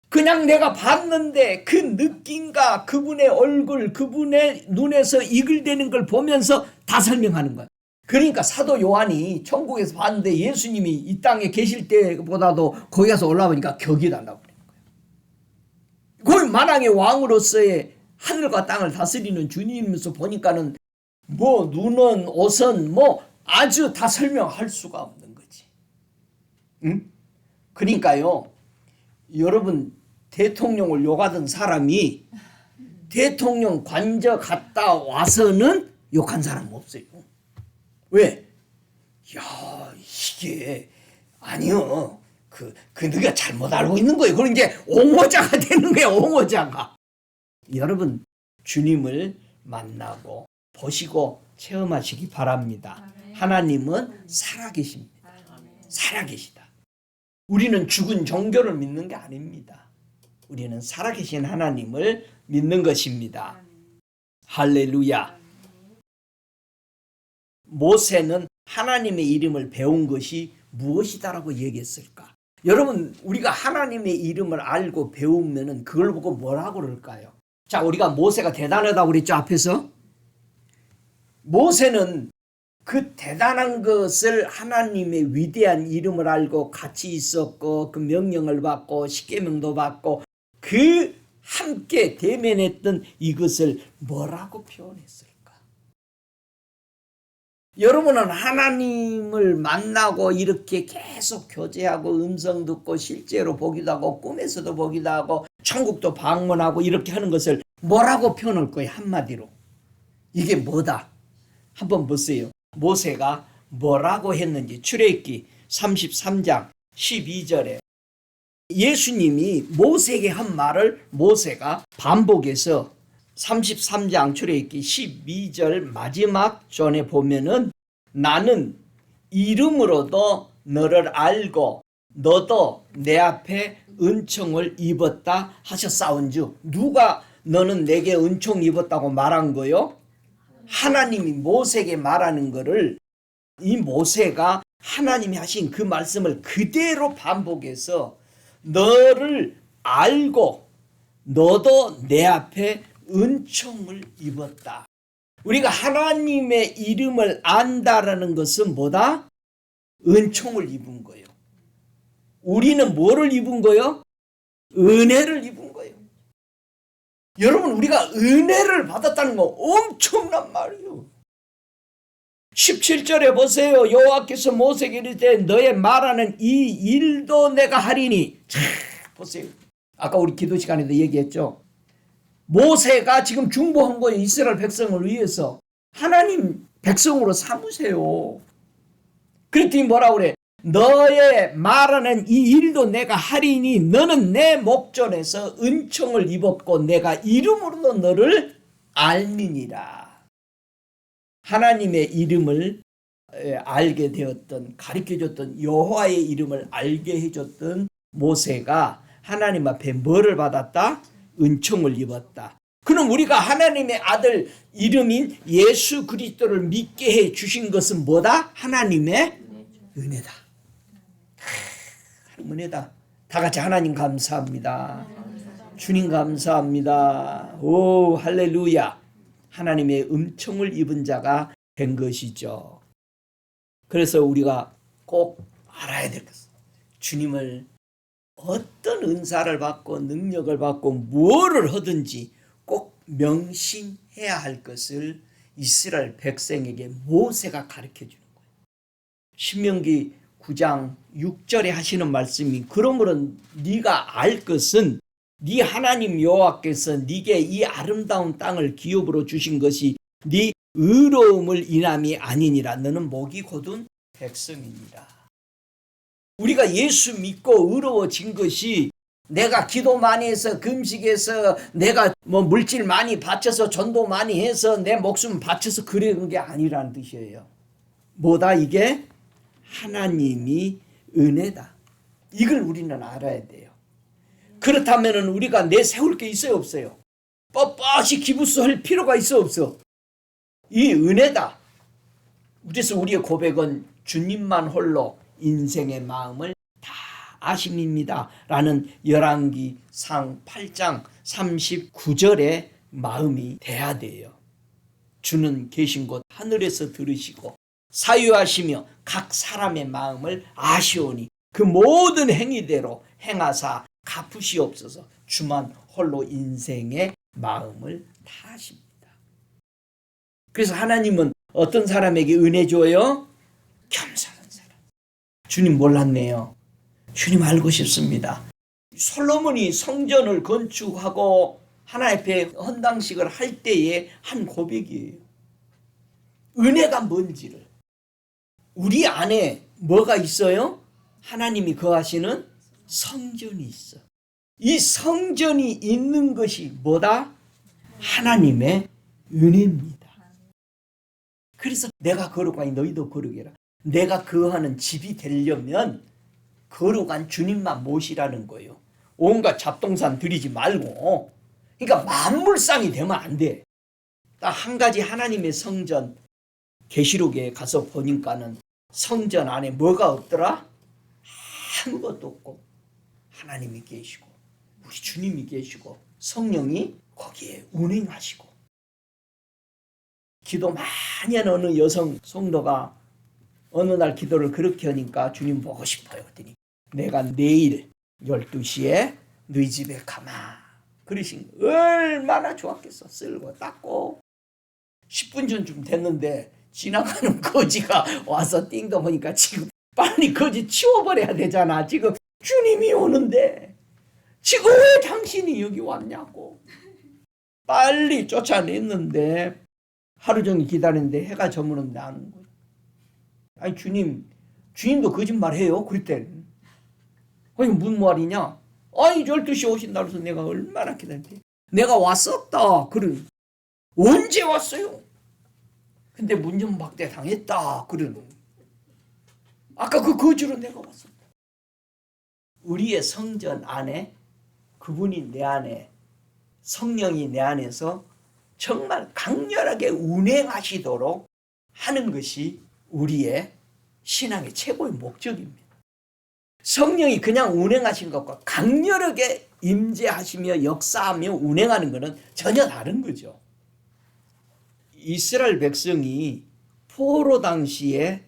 [SPEAKER 1] 그냥 내가 봤는데 그 느낌과 그분의 얼굴, 그분의 눈에서 이글대는 걸 보면서 다 설명하는 거야. 그러니까 사도 요한이 천국에서 봤는데 예수님이 이 땅에 계실 때보다도 거기 가서 올라오니까 격이 달라고 그러는 거예요. 거기 만왕의 왕으로서의 하늘과 땅을 다스리는 주님이면서 보니까는 뭐 눈은 옷은 뭐 아주 다 설명할 수가 없는 거지. 응? 그러니까요, 여러분 대통령을 욕하던 사람이 대통령 관저 갔다 와서는 욕한 사람 없어요. 왜? 야, 이게 아니요. 너가 잘못 알고 있는 거예요. 그런 게 옹호자가 되는 거예요. 옹호자가. 여러분 주님을 만나고 보시고 체험하시기 바랍니다. 하나님은 살아계십니다. 살아계시다. 우리는 죽은 종교를 믿는 게 아닙니다. 우리는 살아계신 하나님을 믿는 것입니다. 할렐루야. 모세는 하나님의 이름을 배운 것이 무엇이다라고 얘기했을까? 여러분, 우리가 하나님의 이름을 알고 배우면은 그걸 보고 뭐라고 그럴까요? 자, 우리가 모세가 대단하다고 그랬죠, 앞에서? 모세는 그 대단한 것을 하나님의 위대한 이름을 알고 같이 있었고 그 명령을 받고 십계명도 받고 그 함께 대면했던 이것을 뭐라고 표현했을까? 여러분은 하나님을 만나고 이렇게 계속 교제하고 음성 듣고 실제로 보기도 하고 꿈에서도 보기도 하고 천국도 방문하고 이렇게 하는 것을 뭐라고 표현할 거예요? 한마디로. 이게 뭐다? 한번 보세요. 모세가 뭐라고 했는지 출애굽기 33장 12절에 예수님이 모세에게 한 말을 모세가 반복해서 33장 출애굽기 12절 마지막 전에 보면은 나는 이름으로도 너를 알고 너도 내 앞에 은총을 입었다 하셨사온즉 누가 너는 내게 은총 입었다고 말한 거요? 하나님이 모세에게 말하는 거를 이 모세가 하나님이 하신 그 말씀을 그대로 반복해서 너를 알고 너도 내 앞에 은총을 입었다. 우리가 하나님의 이름을 안다라는 것은 뭐다? 은총을 입은 거예요. 우리는 뭐를 입은 거예요? 은혜를 입은 거예요. 여러분, 우리가 은혜를 받았다는 거 엄청난 말이에요. 17절에 보세요. 여호와께서 모세에게 이르시되 너의 말하는 이 일도 내가 하리니. 자, 보세요. 아까 우리 기도 시간에도 얘기했죠. 모세가 지금 중보한 거예요. 이스라엘 백성을 위해서. 하나님 백성으로 삼으세요. 그랬더니 뭐라고 그래? 너의 말하는 이 일도 내가 하리니 너는 내 목전에서 은총을 입었고 내가 이름으로도 너를 알미니라. 하나님의 이름을 알게 되었던, 가르쳐줬던, 여호와의 이름을 알게 해줬던 모세가 하나님 앞에 뭐를 받았다? 은총을 입었다. 그럼 우리가 하나님의 아들 이름인 예수 그리스도를 믿게 해 주신 것은 뭐다? 하나님의 은혜다. 은혜다. 다 같이 하나님 감사합니다. 주님 감사합니다. 오 할렐루야. 하나님의 은총을 입은 자가 된 것이죠. 그래서 우리가 꼭 알아야 될 것은 주님을 어떤 은사를 받고 능력을 받고 무엇을 하든지 꼭 명심해야 할 것을 이스라엘 백성에게 모세가 가르쳐주는 거예요. 신명기 9장 6절에 하시는 말씀이 그러므로 네가 알 것은 네 하나님 여호와께서 네게 이 아름다운 땅을 기업으로 주신 것이 네 의로움을 인함이 아니니라. 너는 목이 곧은 백성이니라. 우리가 예수 믿고 의로워진 것이 내가 기도 많이 해서 금식해서 내가 뭐 물질 많이 바쳐서 전도 많이 해서 내 목숨 바쳐서 그러는 게 아니라는 뜻이에요. 뭐다 이게? 하나님이 은혜다. 이걸 우리는 알아야 돼요. 그렇다면 우리가 내세울 게 있어요 없어요? 뻣뻣이 기부스할 필요가 있어 없어? 이 은혜다. 그래서 우리의 고백은 주님만 홀로 인생의 마음을 다 아심입니다. 라는 열왕기상 8장 39절의 마음이 돼야 돼요. 주는 계신 곳 하늘에서 들으시고 사유하시며 각 사람의 마음을 아시오니 그 모든 행위대로 행하사 갚으시옵소서. 주만 홀로 인생의 마음을 다 아십니다. 그래서 하나님은 어떤 사람에게 은혜 줘요? 겸손한 사람. 주님 몰랐네요. 주님 알고 싶습니다. 솔로몬이 성전을 건축하고 하나님 앞에 헌당식을 할 때의 한 고백이에요. 은혜가 뭔지를. 우리 안에 뭐가 있어요? 하나님이 거하시는 성전이 있어. 이 성전이 있는 것이 뭐다? 하나님의 은혜입니다. 그래서 내가 거룩하니 너희도 거룩해라. 내가 거하는 집이 되려면 거룩한 주님만 모시라는 거예요. 온갖 잡동산 들이지 말고. 그러니까 만물상이 되면 안 돼. 딱 한 가지 하나님의 성전, 계시록에 가서 보니까는 성전 안에 뭐가 없더라? 아무것도 없고 하나님이 계시고 우리 주님이 계시고 성령이 거기에 운행하시고. 기도 많이 하는 어느 여성 성도가 어느 날 기도를 그렇게 하니까 주님 보고 싶어요. 그랬더니 내가 내일 12시에 너희 집에 가마. 그러신 거 얼마나 좋았겠어. 쓸고 닦고 10분 전쯤 됐는데 지나가는 거지가 와서 띵동 보니까 지금 빨리 거지 치워버려야 되잖아. 지금 주님이 오는데 지금 왜 당신이 여기 왔냐고. 빨리 쫓아냈는데 하루 종일 기다렸는데 해가 저무는데 안 온 거예요. 아니 주님도 거짓말해요. 그럴 땐. 아니 무슨 말이냐. 아니 12시에 오신다 그래서 내가 얼마나 기다렸대. 내가 왔었다. 그런. 언제 왔어요? 근데 문전박대 당했다. 그런. 아까 그 거주로 내가 왔었다. 우리의 성전 안에 그분이 내 안에 성령이 내 안에서 정말 강렬하게 운행하시도록 하는 것이 우리의 신앙의 최고의 목적입니다. 성령이 그냥 운행하신 것과 강렬하게 임재하시며 역사하며 운행하는 것은 전혀 다른 거죠. 이스라엘 백성이 포로 당시에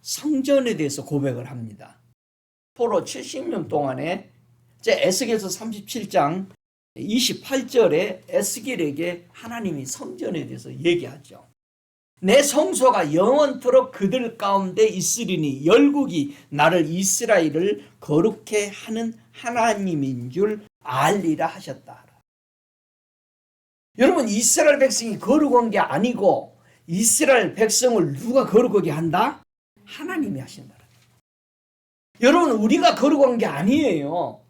[SPEAKER 1] 성전에 대해서 고백을 합니다. 포로 70년 동안에 에스겔서 37장 28절에 에스겔에게 하나님이 성전에 대해서 얘기하죠. 내 성소가 영원토록 그들 가운데 있으리니 열국이 나를 이스라엘을 거룩해 하는 하나님인 줄 알리라 하셨다. 여러분 이스라엘 백성이 거룩한 게 아니고 이스라엘 백성을 누가 거룩하게 한다? 하나님이 하신다. 여러분 우리가 거룩한 게 아니에요.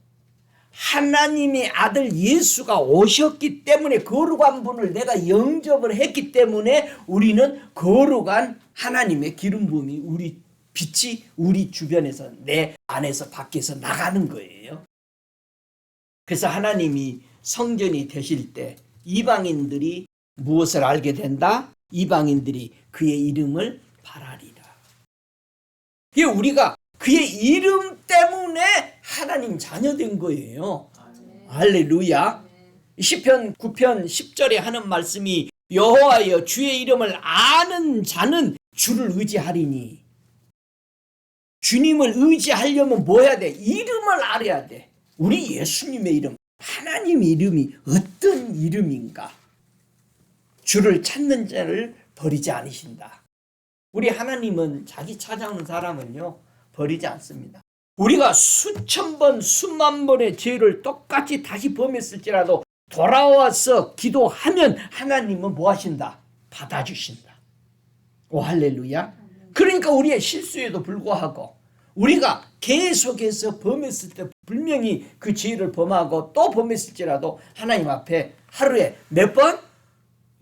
[SPEAKER 1] 하나님의 아들 예수가 오셨기 때문에 거룩한 분을 내가 영접을 했기 때문에 우리는 거룩한 하나님의 기름 부음이 우리 빛이 우리 주변에서 내 안에서 밖에서 나가는 거예요. 그래서 하나님이 성전이 되실 때 이방인들이 무엇을 알게 된다? 이방인들이 그의 이름을 바라리라. 이게 우리가 그의 이름 때문에 하나님 자녀된 거예요. 할렐루야. 시편 9편 10절에 하는 말씀이 여호와여 주의 이름을 아는 자는 주를 의지하리니. 주님을 의지하려면 뭐 해야 돼? 이름을 알아야 돼. 우리 예수님의 이름, 하나님 이름이 어떤 이름인가? 주를 찾는 자를 버리지 않으신다. 우리 하나님은 자기 찾아오는 사람은요 버리지 않습니다. 우리가 수천 번, 수만 번의 죄를 똑같이 다시 범했을지라도 돌아와서 기도하면 하나님은 뭐 하신다? 받아주신다. 오 할렐루야. 그러니까 우리의 실수에도 불구하고 우리가 계속해서 범했을 때 분명히 그 죄를 범하고 또 범했을지라도 하나님 앞에 하루에 몇 번?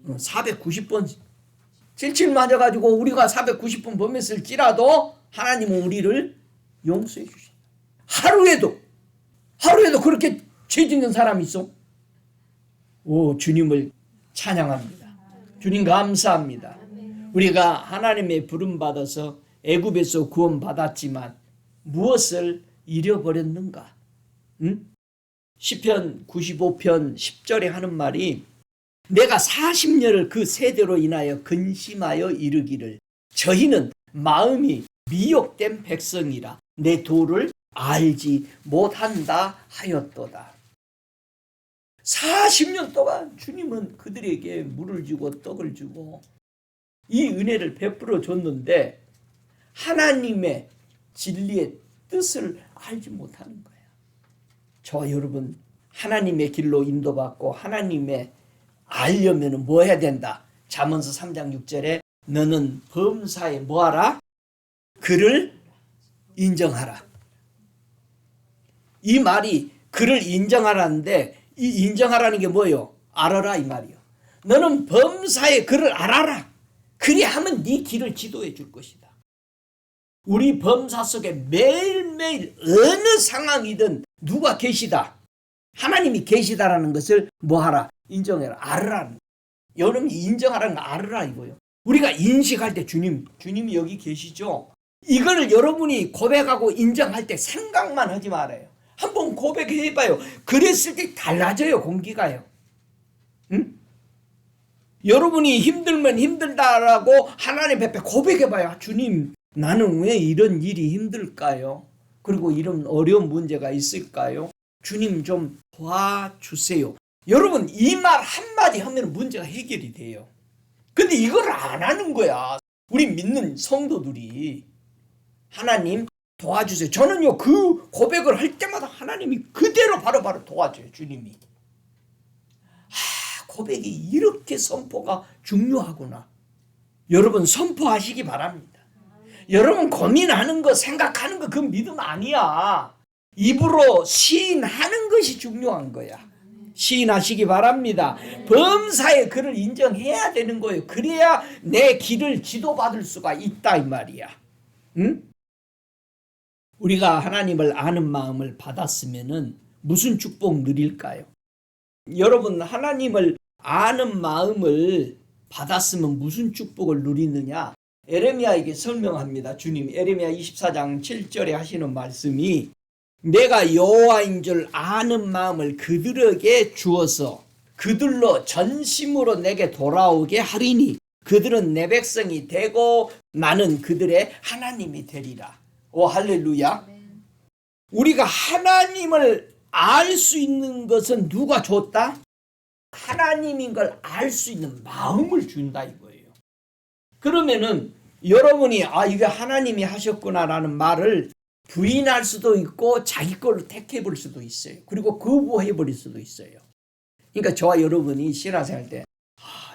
[SPEAKER 1] 490번 찔찔 맞아가지고 우리가 490번 범했을지라도 하나님은 우리를 용서해 주신다. 하루에도 그렇게 죄 짓는 사람이 있어? 오, 주님을 찬양합니다. 주님 감사합니다. 우리가 하나님의 부름 받아서 애굽에서 구원 받았지만 무엇을 잃어버렸는가? 응? 시편 95편 10절에 하는 말이 내가 40년을 그 세대로 인하여 근심하여 이르기를 저희는 마음이 미혹된 백성이라 내 도를 알지 못한다 하였도다. 40년 동안 주님은 그들에게 물을 주고 떡을 주고 이 은혜를 베풀어 줬는데 하나님의 진리의 뜻을 알지 못하는 거야. 저와 여러분 하나님의 길로 인도받고 하나님의 알려면 뭐 해야 된다? 잠언서 3장 6절에 너는 범사에 뭐하라? 그를 인정하라. 이 말이 그를 인정하라는데 이 인정하라는 게 뭐예요? 알아라 이 말이요. 너는 범사에 그를 알아라. 그리하면 네 길을 지도해 줄 것이다. 우리 범사 속에 매일매일 어느 상황이든 누가 계시다. 하나님이 계시다라는 것을 뭐하라? 인정해라. 알으라는. 여러분이 인정하라는 거 알으라 이거예요. 우리가 인식할 때 주님이 여기 계시죠? 이걸 여러분이 고백하고 인정할 때 생각만 하지 말아요. 한번 고백해봐요. 그랬을 때 달라져요. 공기가요. 응? 여러분이 힘들면 힘들다라고 하나님 앞에 고백해봐요. 주님 나는 왜 이런 일이 힘들까요? 그리고 이런 어려운 문제가 있을까요? 주님 좀 도와주세요. 여러분 이 말 한마디 하면 문제가 해결이 돼요. 근데 이걸 안 하는 거야. 우리 믿는 성도들이. 하나님 도와주세요. 저는요 그 고백을 할 때마다 하나님이 그대로 바로바로 도와줘요. 주님이. 고백이 이렇게 선포가 중요하구나. 여러분 선포하시기 바랍니다. 여러분 고민하는 거 생각하는 거 그 믿음 아니야. 입으로 시인하는 것이 중요한 거야. 시인하시기 바랍니다. 범사에 그를 인정해야 되는 거예요. 그래야 내 길을 지도받을 수가 있다 이 말이야. 응? 우리가 하나님을 아는 마음을 받았으면은 무슨 축복 누릴까요? 여러분 하나님을 아는 마음을 받았으면 무슨 축복을 누리느냐? 에레미야에게 설명합니다. 주님 에레미야 24장 7절에 하시는 말씀이 내가 여호와인 줄 아는 마음을 그들에게 주어서 그들로 전심으로 내게 돌아오게 하리니 그들은 내 백성이 되고 나는 그들의 하나님이 되리라. 오 할렐루야. 우리가 하나님을 알 수 있는 것은 누가 줬다? 하나님인 걸 알 수 있는 마음을 준다 이거예요. 그러면은 여러분이 이게 하나님이 하셨구나라는 말을 부인할 수도 있고 자기 걸로 택해볼 수도 있어요. 그리고 거부해버릴 수도 있어요. 그러니까 저와 여러분이 신앙생활 때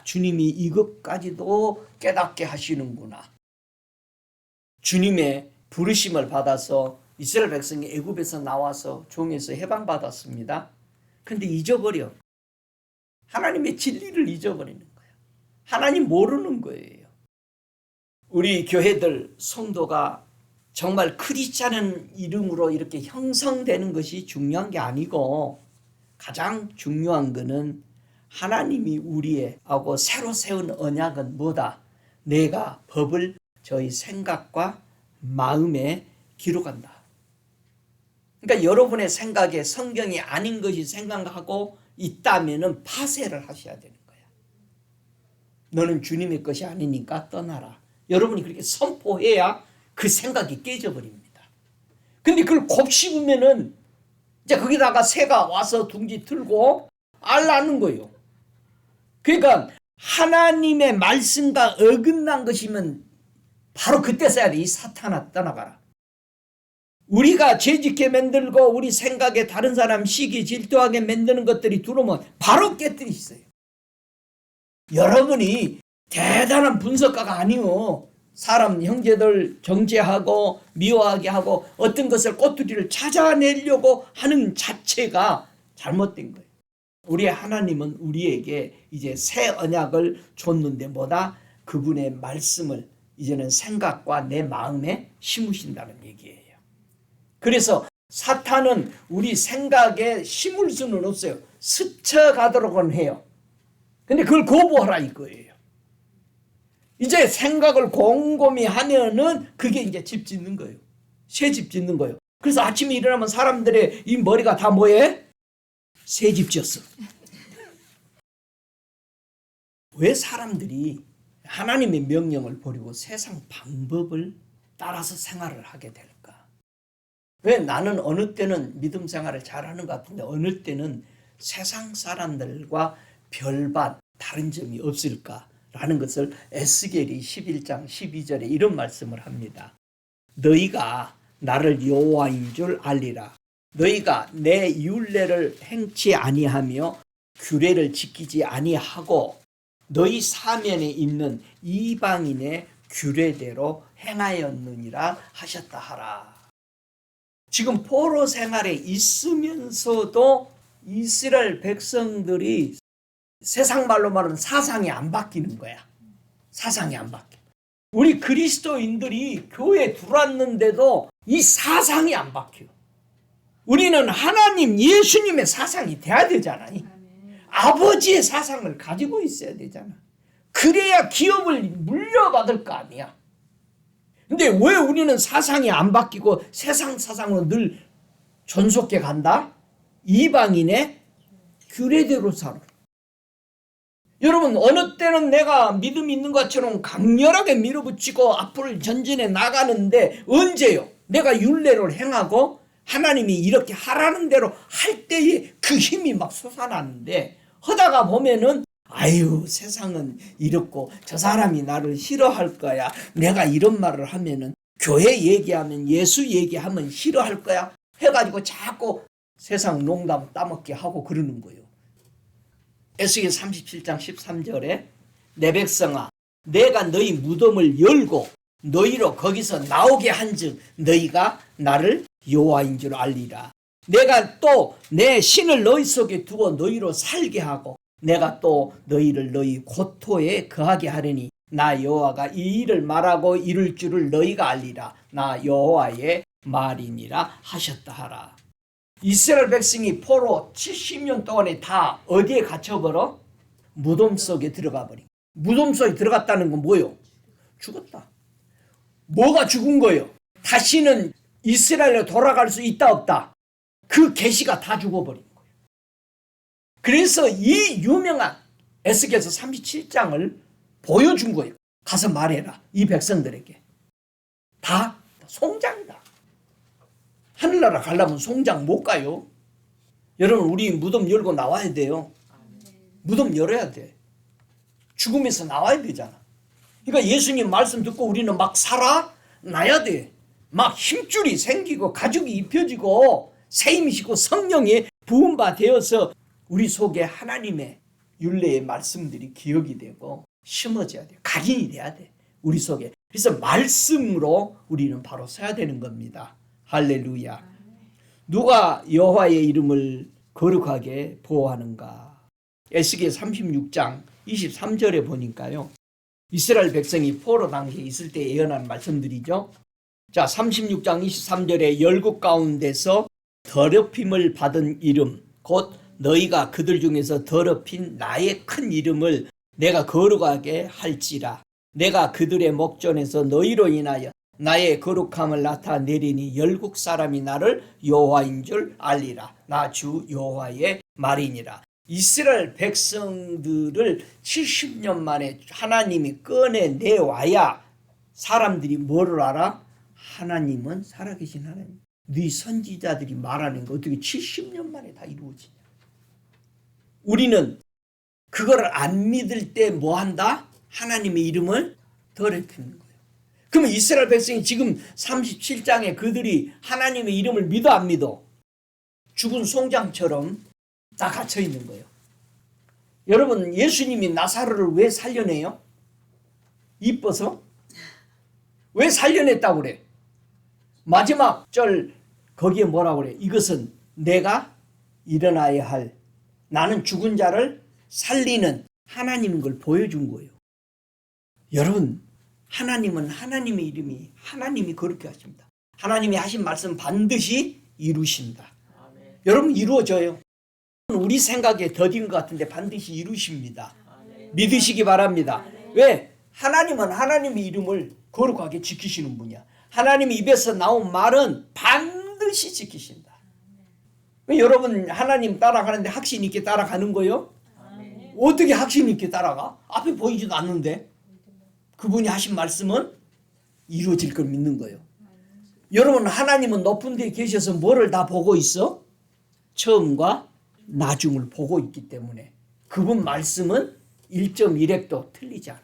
[SPEAKER 1] 주님이 이것까지도 깨닫게 하시는구나. 주님의 부르심을 받아서 이스라엘 백성이 애굽에서 나와서 종에서 해방받았습니다. 근데 잊어버려. 하나님의 진리를 잊어버리는 거예요. 하나님 모르는 거예요. 우리 교회들 성도가 정말 크리스찬은 이름으로 이렇게 형성되는 것이 중요한 게 아니고 가장 중요한 것은 하나님이 우리하고 새로 세운 언약은 뭐다? 내가 법을 저희 생각과 마음에 기록한다. 그러니까 여러분의 생각에 성경이 아닌 것이 생각하고 있다면 파쇄를 하셔야 되는 거야. 너는 주님의 것이 아니니까 떠나라. 여러분이 그렇게 선포해야 그 생각이 깨져버립니다. 근데 그걸 곱씹으면은 이제 거기다가 새가 와서 둥지 틀고 알라는 거예요. 그러니까 하나님의 말씀과 어긋난 것이면 바로 그때 써야 돼. 이 사탄아 떠나가라. 우리가 죄짓게 만들고 우리 생각에 다른 사람 시기 질투하게 만드는 것들이 들어오면 바로 깨뜨리세요. 여러분이 대단한 분석가가 아니요. 사람 형제들 정죄하고 미워하게 하고 어떤 것을 꼬투리를 찾아내려고 하는 자체가 잘못된 거예요. 우리 하나님은 우리에게 이제 새 언약을 줬는데 뭐다? 그분의 말씀을 이제는 생각과 내 마음에 심으신다는 얘기예요. 그래서 사탄은 우리 생각에 심을 수는 없어요. 스쳐가도록은 해요. 근데 그걸 거부하라 이거예요. 이제 생각을 곰곰이 하면은 그게 이제 집 짓는 거예요. 새 집 짓는 거예요. 그래서 아침에 일어나면 사람들의 이 머리가 다 뭐해? 새집 지었어. 왜 사람들이 하나님의 명령을 버리고 세상 방법을 따라서 생활을 하게 될까? 왜 나는 어느 때는 믿음 생활을 잘하는 것 같은데 어느 때는 세상 사람들과 별반 다른 점이 없을까라는 것을 에스겔이 11장 12절에 이런 말씀을 합니다. 너희가 나를 여호와인 줄 알리라. 너희가 내 율례를 행치 아니하며 규례를 지키지 아니하고 너희 사면에 있는 이방인의 규례대로 행하였느니라 하셨다 하라. 지금 포로 생활에 있으면서도 이스라엘 백성들이 세상 말로 말하면 사상이 안 바뀌는 거야. 사상이 안 바뀌어. 우리 그리스도인들이 교회에 들어왔는데도 이 사상이 안 바뀌어. 우리는 하나님 예수님의 사상이 돼야 되잖아요. 아버지의 사상을 가지고 있어야 되잖아. 그래야 기업을 물려받을 거 아니야. 근데 왜 우리는 사상이 안 바뀌고 세상 사상으로 늘 존속해 간다? 이방인의 규례대로 살아. 여러분, 어느 때는 내가 믿음이 있는 것처럼 강렬하게 밀어붙이고 앞으로 전진해 나가는데 언제요? 내가 율례를 행하고 하나님이 이렇게 하라는 대로 할 때에 그 힘이 막 솟아나는데 하다가 보면은 아유, 세상은 이렇고 저 사람이 나를 싫어할 거야. 내가 이런 말을 하면은 교회 얘기하면 예수 얘기하면 싫어할 거야. 해가지고 자꾸 세상 농담 따먹게 하고 그러는 거예요. 에스겔 37장 13절에 내 백성아 내가 너희 무덤을 열고 너희로 거기서 나오게 한즉 너희가 나를 여호와인 줄 알리라. 내가 또 내 신을 너희 속에 두고 너희로 살게 하고 내가 또 너희를 너희 고토에 거하게 하려니 나 여호와가 이 일을 말하고 이룰 줄을 너희가 알리라. 나 여호와의 말이니라 하셨다 하라. 이스라엘 백성이 포로 70년 동안에 다 어디에 갇혀버려? 무덤 속에 들어가 버린. 무덤 속에 들어갔다는 건 뭐예요? 죽었다. 뭐가 죽은 거예요? 다시는 이스라엘로 돌아갈 수 있다 없다? 그 계시가 다 죽어버린 거예요. 그래서 이 유명한 에스겔서 37장을 보여준 거예요. 가서 말해라. 이 백성들에게. 다 송장이다. 하늘나라 가려면 송장 못 가요. 여러분, 우리 무덤 열고 나와야 돼요. 무덤 열어야 돼. 죽음에서 나와야 되잖아. 그러니까 예수님 말씀 듣고 우리는 막 살아나야 돼. 막 힘줄이 생기고 가죽이 입혀지고 새임이시고 성령의 부음바 되어서 우리 속에 하나님의 율례의 말씀들이 기억이 되고 심어져야 돼. 각인이 돼야 돼. 우리 속에. 그래서 말씀으로 우리는 바로 서야 되는 겁니다. 할렐루야. 누가 여호와의 이름을 거룩하게 보호하는가? 에스겔 36장 23절에 보니까요. 이스라엘 백성이 포로 당시에 있을 때 예언한 말씀들이죠. 자, 36장 23절에 열국 가운데서 더럽힘을 받은 이름 곧 너희가 그들 중에서 더럽힌 나의 큰 이름을 내가 거룩하게 할지라. 내가 그들의 목전에서 너희로 인하여 나의 거룩함을 나타내리니 열국 사람이 나를 여호와인 줄 알리라. 나 주 여호와의 말이니라. 이스라엘 백성들을 70년 만에 하나님이 꺼내내와야 사람들이 뭐를 알아? 하나님은 살아계신 하나님. 네 선지자들이 말하는 거 어떻게 70년 만에 다 이루어지냐. 우리는 그거를 안 믿을 때 뭐 한다? 하나님의 이름을 더럽히는 거예요. 그러면 이스라엘 백성이 지금 37장에 그들이 하나님의 이름을 믿어 안 믿어? 죽은 송장처럼 다 갇혀 있는 거예요. 여러분, 예수님이 나사로를 왜 살려내요? 이뻐서? 왜 살려냈다고 그래? 마지막 절 거기에 뭐라고 그래? 이것은 내가 일어나야 할, 나는 죽은 자를 살리는 하나님인 걸 보여준 거예요. 여러분, 하나님은 하나님의 이름이 하나님이 그렇게 하십니다. 하나님이 하신 말씀 반드시 이루신다. 아멘. 여러분, 이루어져요. 우리 생각에 더딘 것 같은데 반드시 이루십니다. 아멘. 믿으시기 바랍니다. 아멘. 왜? 하나님은 하나님의 이름을 거룩하게 지키시는 분이야. 하나님의 입에서 나온 말은 반드시 반드시 지키신다. 여러분 하나님 따라가는데 확신 있게 따라가는 거요? 어떻게 확신 있게 따라가? 앞에 보이지도 않는데 그분이 하신 말씀은 이루어질 걸 믿는 거예요. 여러분 하나님은 높은 데 계셔서 뭐를 다 보고 있어? 처음과 나중을 보고 있기 때문에 그분 말씀은 1.1핵도 틀리지 않아.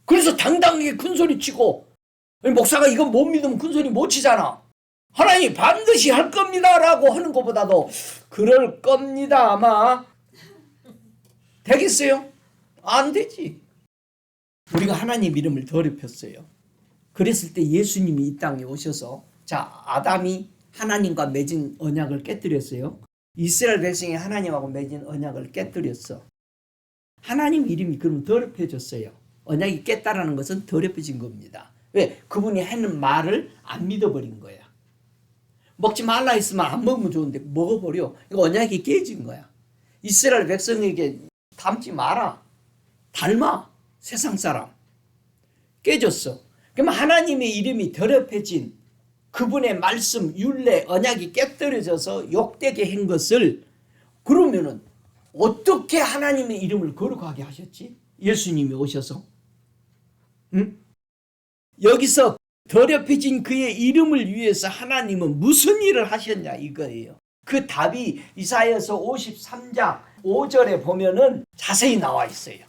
[SPEAKER 1] 그래서 당당하게 큰소리치고 목사가 이건 못 믿으면 큰소리 못 치잖아. 하나님 반드시 할 겁니다 라고 하는 것보다도 그럴 겁니다 아마 되겠어요? 안 되지. 우리가 하나님 이름을 더럽혔어요. 그랬을 때 예수님이 이 땅에 오셔서 자 아담이 하나님과 맺은 언약을 깨뜨렸어요. 이스라엘 백성이 하나님하고 맺은 언약을 깨뜨렸어. 하나님 이름이 그럼 더럽혀졌어요. 언약이 깼다라는 것은 더럽혀진 겁니다. 왜? 그분이 하는 말을 안 믿어버린 거야. 먹지 말라 했으면 안 먹으면 좋은데 먹어버려. 이거 언약이 깨진 거야. 이스라엘 백성에게 닮지 마라. 닮아. 세상 사람. 깨졌어. 그럼 하나님의 이름이 더럽혀진 그분의 말씀, 율례, 언약이 깨뜨려져서 욕되게 한 것을 그러면은 어떻게 하나님의 이름을 거룩하게 하셨지? 예수님이 오셔서. 응? 여기서 더럽혀진 그의 이름을 위해서 하나님은 무슨 일을 하셨냐 이거예요. 그 답이 이사야서 53장 5절에 보면은 자세히 나와 있어요.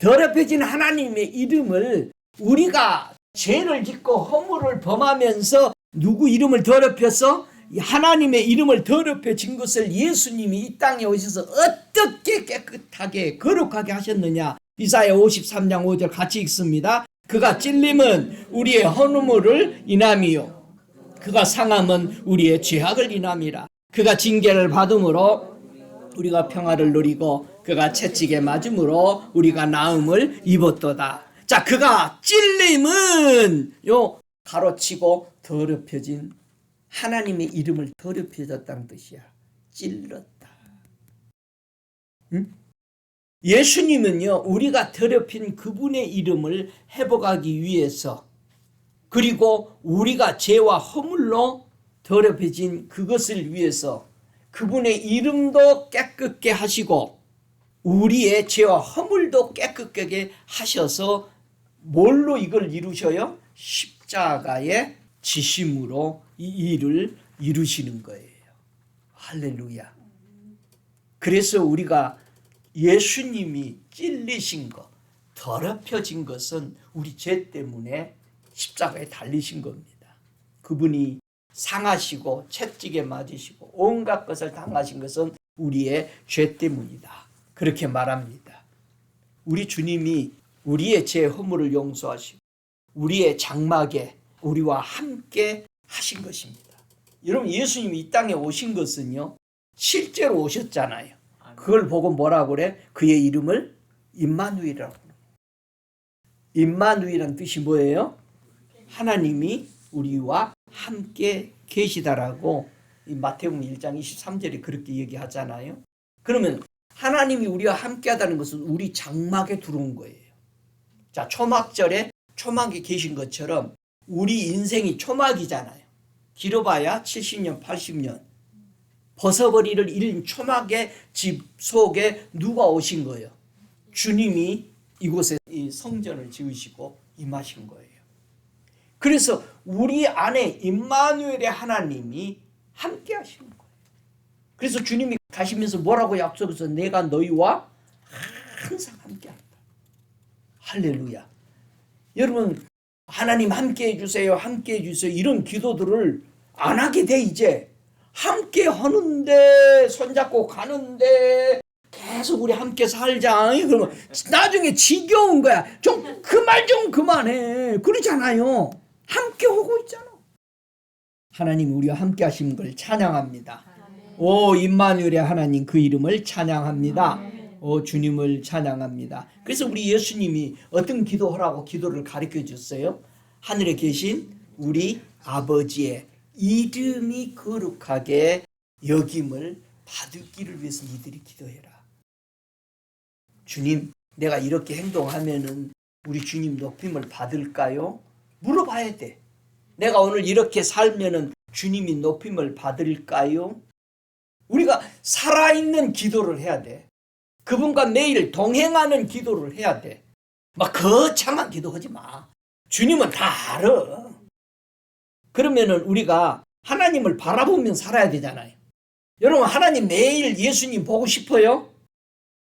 [SPEAKER 1] 더럽혀진 하나님의 이름을 우리가 죄를 짓고 허물을 범하면서 누구 이름을 더럽혀서 하나님의 이름을 더럽혀진 것을 예수님이 이 땅에 오셔서 어떻게 깨끗하게 거룩하게 하셨느냐. 이사야 53장 5절 같이 읽습니다. 그가 찔림은 우리의 허물을 인함이요 그가 상함은 우리의 죄악을 인함이라. 그가 징계를 받음으로 우리가 평화를 누리고 그가 채찍에 맞음으로 우리가 나음을 입었도다. 자, 그가 찔림은 요 가로치고 더럽혀진 하나님의 이름을 더럽혀졌다는 뜻이야. 찔렀다. 응? 예수님은요 우리가 더럽힌 그분의 이름을 회복하기 위해서 그리고 우리가 죄와 허물로 더럽혀진 그것을 위해서 그분의 이름도 깨끗게 하시고 우리의 죄와 허물도 깨끗하게 하셔서 뭘로 이걸 이루셔요? 십자가의 지심으로 이 일을 이루시는 거예요. 할렐루야. 그래서 우리가 예수님이 찔리신 것, 더럽혀진 것은 우리 죄 때문에 십자가에 달리신 겁니다. 그분이 상하시고 채찍에 맞으시고 온갖 것을 당하신 것은 우리의 죄 때문이다. 그렇게 말합니다. 우리 주님이 우리의 죄 허물을 용서하시고 우리의 장막에 우리와 함께 하신 것입니다. 여러분 예수님이 이 땅에 오신 것은요 실제로 오셨잖아요. 그걸 보고 뭐라고 그래? 그의 이름을 임마누엘이라고 그래요. 임마누엘이라는 뜻이 뭐예요? 하나님이 우리와 함께 계시다라고 이 마태복음 1장 23절에 그렇게 얘기하잖아요. 그러면 하나님이 우리와 함께 하다는 것은 우리 장막에 들어온 거예요. 자, 초막절에 초막에 계신 것처럼 우리 인생이 초막이잖아요. 길어봐야 70년, 80년. 벗어버리를 잃은 초막의 집 속에 누가 오신 거예요? 주님이 이곳에 이 성전을 지으시고 임하신 거예요. 그래서 우리 안에 임마누엘의 하나님이 함께 하시는 거예요. 그래서 주님이 가시면서 뭐라고 약속해서 내가 너희와 항상 함께 한다. 할렐루야. 여러분 하나님 함께 해주세요. 함께 해주세요. 이런 기도들을 안 하게 돼 이제. 함께 하는데 손잡고 가는데 계속 우리 함께 살자. 그러면 나중에 지겨운 거야. 좀 그 말 좀 그만해. 그러잖아요. 함께 하고 있잖아. 하나님 우리와 함께 하신 걸 찬양합니다. 오 임마누엘의 하나님 그 이름을 찬양합니다. 오 주님을 찬양합니다. 그래서 우리 예수님이 어떤 기도하라고 기도를 가르쳐 줬어요? 하늘에 계신 우리 아버지의 이름이 거룩하게 여김을 받기를 위해서 이들이 기도해라. 주님, 내가 이렇게 행동하면은 우리 주님 높임을 받을까요? 물어봐야 돼. 내가 오늘 이렇게 살면은 주님이 높임을 받을까요? 우리가 살아있는 기도를 해야 돼. 그분과 매일 동행하는 기도를 해야 돼. 막 거창한 기도하지 마. 주님은 다 알아. 그러면은 우리가 하나님을 바라보면 살아야 되잖아요. 여러분, 하나님 매일 예수님 보고 싶어요?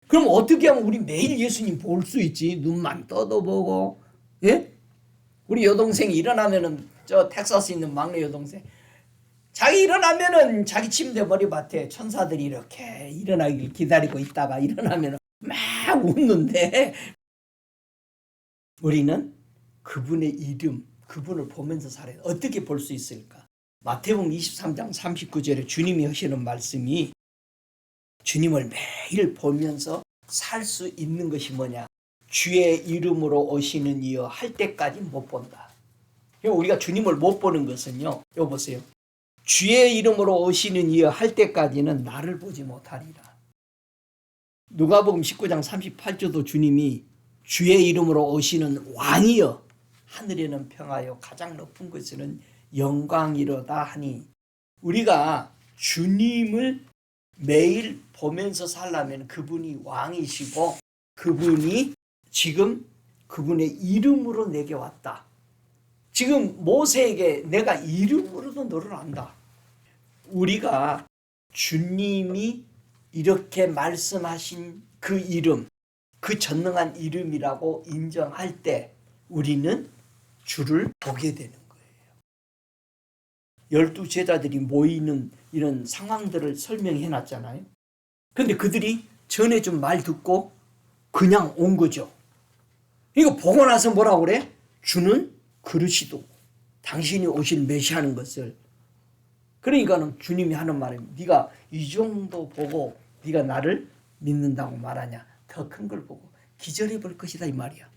[SPEAKER 1] 그럼 어떻게 하면 우리 매일 예수님 볼 수 있지? 눈만 떠도 보고. 예? 우리 여동생이 일어나면은, 저 텍사스에 있는 막내 여동생, 자기 일어나면은 자기 침대 머리밭에 천사들이 이렇게 일어나길 기다리고 있다가 일어나면은 막 웃는데, 우리는 그분의 이름, 그분을 보면서 살아요. 어떻게 볼 수 있을까? 마태복음 23장 39절에 주님이 하시는 말씀이, 주님을 매일 보면서 살 수 있는 것이 뭐냐? 주의 이름으로 오시는 이여 할 때까지 못 본다. 우리가 주님을 못 보는 것은요, 여기 보세요. 주의 이름으로 오시는 이여 할 때까지는 나를 보지 못하리라. 누가복음 19장 38절도 주님이 주의 이름으로 오시는 왕이여 하늘에는 평하여 가장 높은 곳에는 영광이로다 하니, 우리가 주님을 매일 보면서 살려면 그분이 왕이시고 그분이 지금 그분의 이름으로 내게 왔다. 지금 모세에게 내가 이름으로도 너를 안다. 우리가 주님이 이렇게 말씀하신 그 이름, 그 전능한 이름이라고 인정할 때 우리는 주를 보게 되는 거예요. 12 제자들이 모이는 이런 상황들을 설명해 놨잖아요. 그런데 그들이 전해준 말 듣고 그냥 온 거죠. 이거 보고 나서 뭐라고 그래? 주는 그러시도 당신이 오실 메시아는 것을. 그러니까는 주님이 하는 말이, 네가 이 정도 보고 네가 나를 믿는다고 말하냐? 더 큰 걸 보고 기절해 볼 것이다 이 말이야.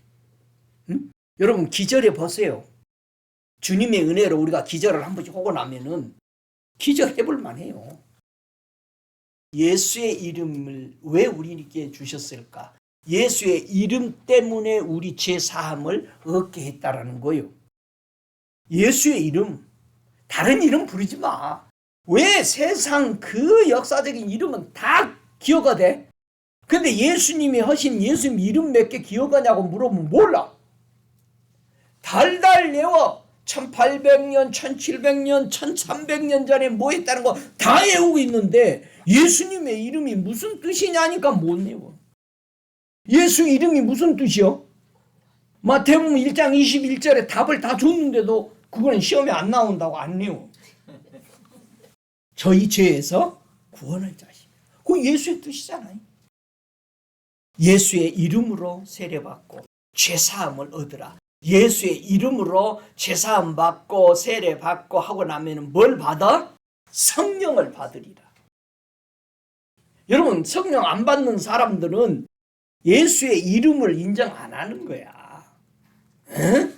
[SPEAKER 1] 응? 여러분, 기절해 보세요. 주님의 은혜로 우리가 기절을 한 번씩 하고 나면은 기절해 볼 만해요. 예수의 이름을 왜 우리에게 주셨을까? 예수의 이름 때문에 우리 죄 사함을 얻게 했다라는 거예요. 예수의 이름, 다른 이름 부르지 마. 왜 세상 그 역사적인 이름은 다 기억가 돼? 근데 예수님이 하신 예수님 이름 몇 개 기억하냐고 물어보면 몰라. 달달 외워. 1800년, 1700년, 1300년 전에 뭐 했다는 거 다 외우고 있는데 예수님의 이름이 무슨 뜻이냐니까 못 외워. 예수 이름이 무슨 뜻이요? 마태복음 1장 21절에 답을 다 줬는데도 그거는 시험에 안 나온다고 안 외워. 저희 죄에서 구원할 자신. 그거 예수의 뜻이잖아요. 예수의 이름으로 세례받고 죄사함을 얻으라. 예수의 이름으로 죄사함 받고 세례 받고 하고 나면 뭘 받아? 성령을 받으리라. 여러분, 성령 안 받는 사람들은 예수의 이름을 인정 안 하는 거야. 에?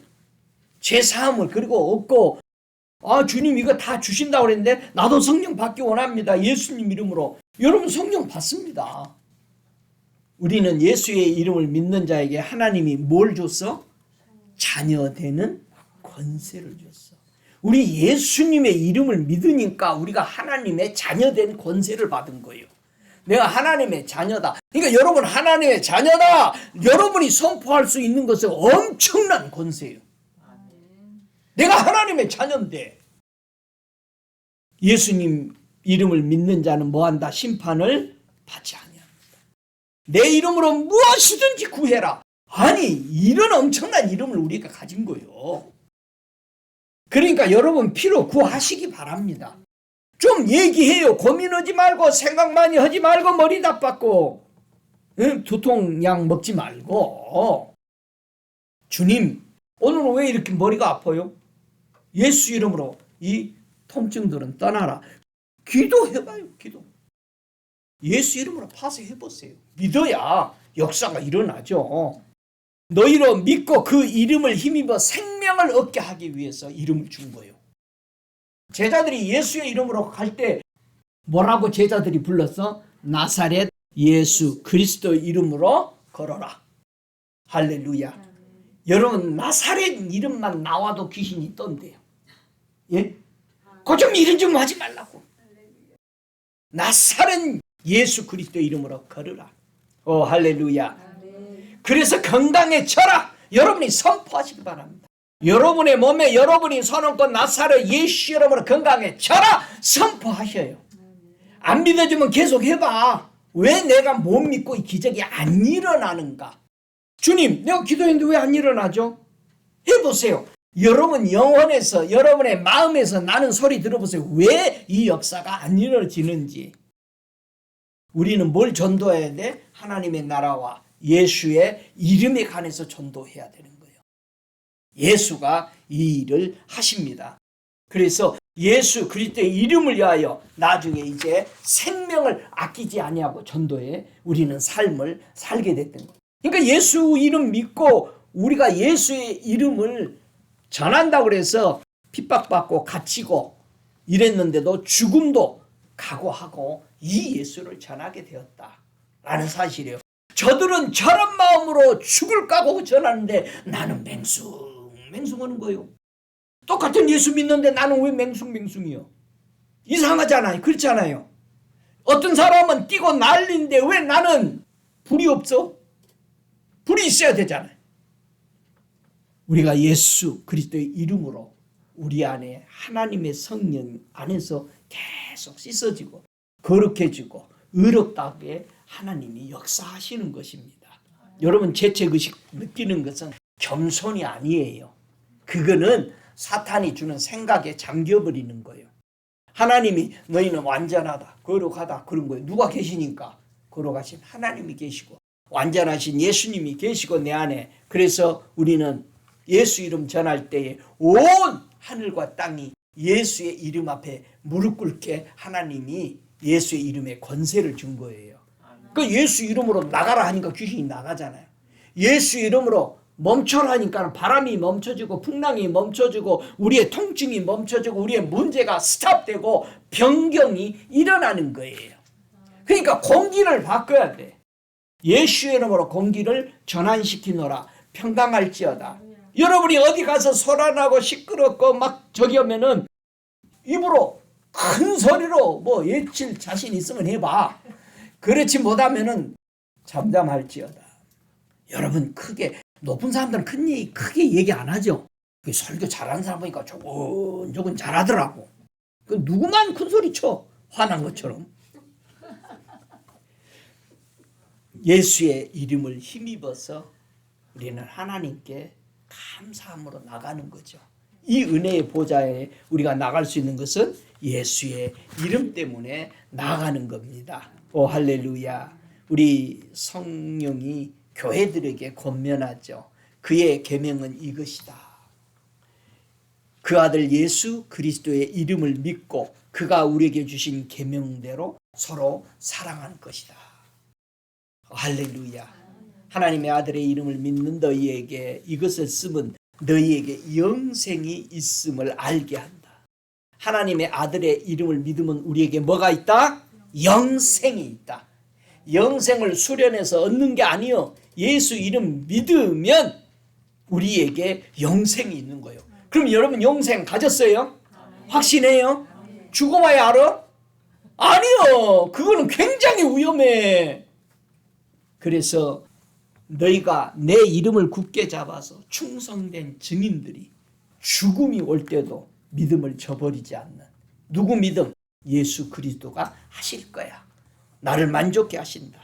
[SPEAKER 1] 죄사함을 그리고 얻고, 아, 주님 이거 다 주신다고 그랬는데 나도 성령 받기 원합니다. 예수님 이름으로. 여러분, 성령 받습니다. 우리는 예수의 이름을 믿는 자에게 하나님이 뭘 줬어? 자녀되는 권세를 줬어. 우리 예수님의 이름을 믿으니까 우리가 하나님의 자녀된 권세를 받은 거예요. 내가 하나님의 자녀다. 그러니까 여러분 하나님의 자녀다. 여러분이 선포할 수 있는 것은 엄청난 권세예요. 내가 하나님의 자녀인데. 예수님 이름을 믿는 자는 뭐한다? 심판을 받지 아니합니다. 내 이름으로 무엇이든지 구해라. 아니, 이런 엄청난 이름을 우리가 가진 거예요. 그러니까 여러분 필요 구하시기 바랍니다. 좀 얘기해요. 고민하지 말고 생각 많이 하지 말고 머리 나빠고 두통약 먹지 말고. 주님, 오늘은 왜 이렇게 머리가 아파요? 예수 이름으로 이 통증들은 떠나라. 기도해봐요. 기도. 예수 이름으로 파쇄해보세요. 믿어야 역사가 일어나죠. 너희로 믿고 그 이름을 힘입어 생명을 얻게 하기 위해서 이름을 준 거예요. 제자들이 예수의 이름으로 갈 때 뭐라고 제자들이 불렀어? 나사렛 예수 그리스도 이름으로 걸어라. 할렐루야. 여러분, 나사렛 이름만 나와도 귀신이 떤대요. 예? 좀 이런 좀 하지 말라고. 나사렛 예수 그리스도 이름으로 걸으라. 오 할렐루야. 그래서 건강해져라. 여러분이 선포하시기 바랍니다. 여러분의 몸에 여러분이 손얹고 나사렛 예수 이름으로 건강해져라 선포하셔요. 안 믿어주면 계속 해봐. 왜 내가 못 믿고 이 기적이 안 일어나는가? 주님, 내가 기도했는데 왜 안 일어나죠? 해보세요. 여러분 영혼에서 여러분의 마음에서 나는 소리 들어보세요. 왜 이 역사가 안 이루어지는지. 우리는 뭘 전도해야 돼? 하나님의 나라와 예수의 이름에 관해서 전도해야 되는 거예요. 예수가 이 일을 하십니다. 그래서 예수 그리스도의 이름을 위하여 나중에 이제 생명을 아끼지 아니하고 전도에 우리는 삶을 살게 됐던 거예요. 그러니까 예수 이름 믿고 우리가 예수의 이름을 전한다고 그래서 핍박받고 갇히고 이랬는데도 죽음도 각오하고 이 예수를 전하게 되었다라는 사실이에요. 저들은 저런 마음으로 죽을 각오하고 전하는데 나는 맹숭맹숭하는 거예요. 똑같은 예수 믿는데 나는 왜 맹숭맹숭이요? 이상하잖아요. 그렇잖아요. 어떤 사람은 뛰고 난리인데 왜 나는 불이 없어? 불이 있어야 되잖아요. 우리가 예수 그리스도의 이름으로 우리 안에 하나님의 성령 안에서 계속 씻어지고 거룩해지고 의롭다게 하나님이 역사하시는 것입니다. 여러분 죄책의식 느끼는 것은 겸손이 아니에요. 그거는 사탄이 주는 생각에 잠겨버리는 거예요. 하나님이 너희는 완전하다, 거룩하다 그런 거예요. 누가 계시니까? 거룩하신 하나님이 계시고 완전하신 예수님이 계시고 내 안에. 그래서 우리는 예수 이름 전할 때에 온 하늘과 땅이 예수의 이름 앞에 무릎 꿇게 하나님이 예수의 이름에 권세를 준 거예요. 그 예수 이름으로 나가라 하니까 귀신이 나가잖아요. 예수 이름으로 멈춰라 하니까 바람이 멈춰지고 풍랑이 멈춰지고 우리의 통증이 멈춰지고 우리의 문제가 스탑되고 변경이 일어나는 거예요. 그러니까 공기를 바꿔야 돼. 예수의 이름으로 공기를 전환시키노라. 평강할지어다. 여러분이 어디 가서 소란하고 시끄럽고 막 저기 하면은 입으로 큰 소리로 뭐 외칠 자신 있으면 해봐. 그렇지 못하면은 잠잠할지어다. 여러분 크게 높은 사람들은 크게 얘기 안 하죠. 설교 잘하는 사람 보니까 조곤조곤 잘하더라고. 그 누구만 큰 소리 쳐 화난 것처럼. 예수의 이름을 힘입어서 우리는 하나님께 감사함으로 나가는 거죠. 이 은혜의 보좌에 우리가 나갈 수 있는 것은 예수의 이름 때문에 나가는 겁니다. 오 할렐루야. 우리 성령이 교회들에게 권면하죠. 그의 계명은 이것이다. 그 아들 예수 그리스도의 이름을 믿고 그가 우리에게 주신 계명대로 서로 사랑하는 것이다. 할렐루야. 하나님의 아들의 이름을 믿는 너희에게 이것을 쓰면 너희에게 영생이 있음을 알게 한다. 하나님의 아들의 이름을 믿으면 우리에게 뭐가 있다? 영생이 있다. 영생을 수련해서 얻는 게 아니요. 예수 이름 믿으면 우리에게 영생이 있는 거예요. 그럼 여러분 영생 가졌어요? 확신해요? 죽어봐야 알아? 아니요. 그거는 굉장히 위험해. 그래서 너희가 내 이름을 굳게 잡아서 충성된 증인들이 죽음이 올 때도 믿음을 저버리지 않는 누구 믿음? 예수 그리스도가 하실 거야. 나를 만족해 하신다.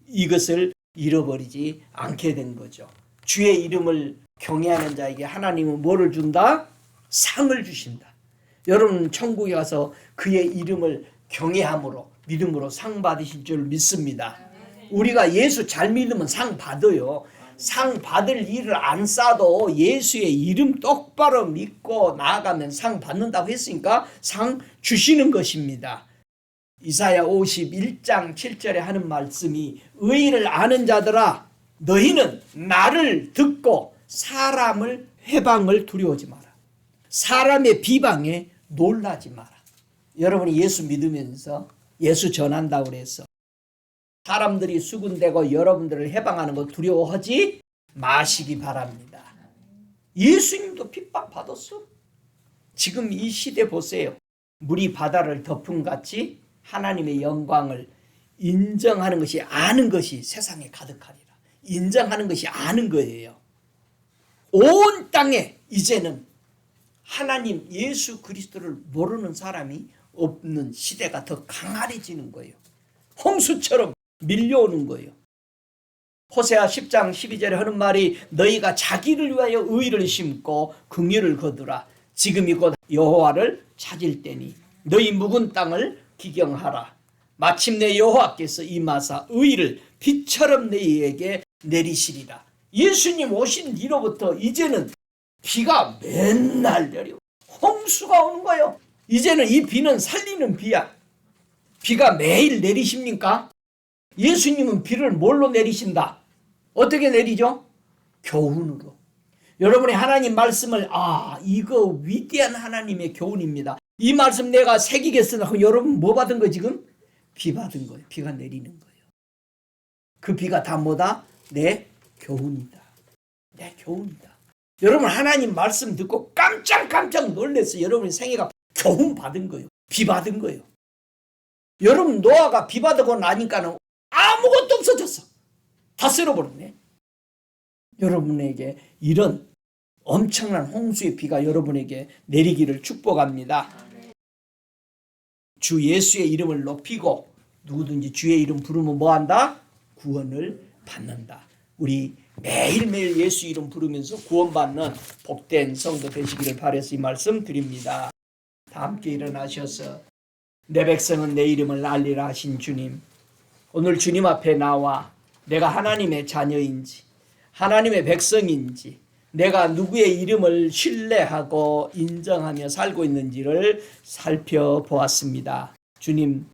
[SPEAKER 1] 이것을 잃어버리지 않게 된 거죠. 주의 이름을 경외하는 자에게 하나님은 뭐를 준다? 상을 주신다. 여러분 천국에 가서 그의 이름을 경외함으로 믿음으로 상 받으실 줄 믿습니다. 우리가 예수 잘 믿으면 상 받아요. 상 받을 일을 안 싸도 예수의 이름 똑바로 믿고 나아가면 상 받는다고 했으니까 상 주시는 것입니다. 이사야 51장 7절에 하는 말씀이 의의를 아는 자들아 너희는 나를 듣고 사람을 회방을 두려워하지 마라. 사람의 비방에 놀라지 마라. 여러분이 예수 믿으면서 예수 전한다고 그래서 사람들이 수군대고 여러분들을 해방하는 거 두려워하지 마시기 바랍니다. 예수님도 핍박받았어. 지금 이 시대 보세요. 물이 바다를 덮은 같이 하나님의 영광을 인정하는 것이 아는 것이 세상에 가득하리라. 인정하는 것이 아는 거예요. 온 땅에 이제는 하나님 예수 그리스도를 모르는 사람이 없는 시대가 더 강할해지는 거예요. 홍수처럼 밀려오는 거예요. 호세아 10장 12절에 하는 말이 너희가 자기를 위하여 의를 심고 긍휼을 거두라. 지금이 곧 여호와를 찾을 때니 너희 묵은 땅을 기경하라. 마침내 여호와께서 임하사 의를 비처럼 너희에게 내리시리라. 예수님 오신 뒤로부터 이제는 비가 맨날 내려 홍수가 오는 거예요. 이제는 이 비는 살리는 비야. 비가 매일 내리십니까? 예수님은 비를 뭘로 내리신다? 어떻게 내리죠? 교훈으로. 여러분이 하나님 말씀을 이거 위대한 하나님의 교훈입니다. 이 말씀 내가 새기겠으나 여러분 뭐 받은 거 지금? 비 받은 거예요. 비가 내리는 거예요. 그 비가 다 뭐다? 내 교훈이다. 내 교훈이다. 여러분 하나님 말씀 듣고 깜짝 놀랐어요. 여러분의 생애가 교훈 받은 거예요. 비 받은 거예요. 여러분 노아가 비 받고 나니까는 아무것도 없어졌어. 다 쓸어버렸네. 여러분에게 이런 엄청난 홍수의 비가 여러분에게 내리기를 축복합니다. 주 예수의 이름을 높이고 누구든지 주의 이름 부르면 뭐한다? 구원을 받는다. 우리 매일매일 예수 이름 부르면서 구원받는 복된 성도 되시기를 바라서 이 말씀 드립니다. 다 함께 일어나셔서 내 백성은 내 이름을 알리라 하신 주님, 오늘 주님 앞에 나와 내가 하나님의 자녀인지 하나님의 백성인지 내가 누구의 이름을 신뢰하고 인정하며 살고 있는지를 살펴보았습니다. 주님,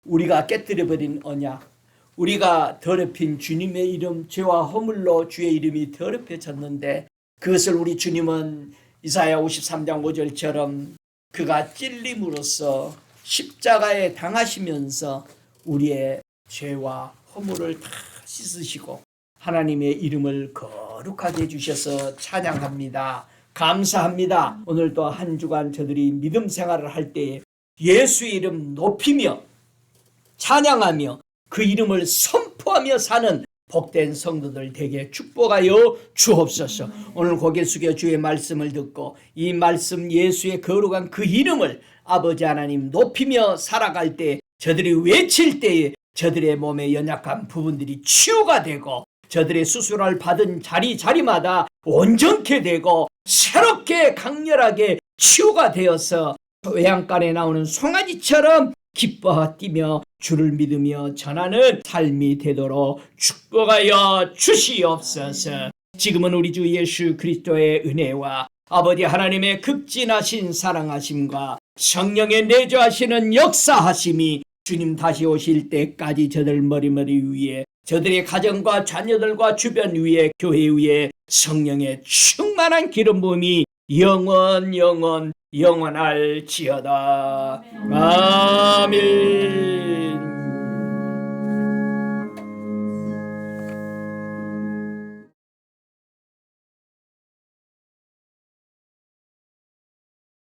[SPEAKER 1] 우리가 깨뜨려버린 언약, 우리가 더럽힌 주님의 이름, 죄와 허물로 주의 이름이 더럽혀졌는데 그것을 우리 주님은 이사야 53장 5절처럼 그가 찔림으로써 십자가에 당하시면서 우리의 죄와 허물을 다 씻으시고 하나님의 이름을 거룩하게 해주셔서 찬양합니다. 감사합니다. 오늘도 한 주간 저들이 믿음 생활을 할 때에 예수의 이름 높이며 찬양하며 그 이름을 선포하며 사는 복된 성도들 되게 축복하여 주옵소서. 오늘 고개 숙여 주의 말씀을 듣고 이 말씀 예수의 거룩한 그 이름을 아버지 하나님 높이며 살아갈 때 저들이 외칠 때에 저들의 몸의 연약한 부분들이 치유가 되고 저들의 수술을 받은 자리마다 온전케 되고 새롭게 강렬하게 치유가 되어서 외양간에 나오는 송아지처럼 기뻐 뛰며 주를 믿으며 전하는 삶이 되도록 축복하여 주시옵소서. 지금은 우리 주 예수 그리스도의 은혜와 아버지 하나님의 극진하신 사랑하심과 성령의 내주하시는 역사하심이 주님 다시 오실 때까지 저들 머리머리 위에 저들의 가정과 자녀들과 주변 위에 교회 위에 성령의 충만한 기름 부음이 영원할지어다. 아멘.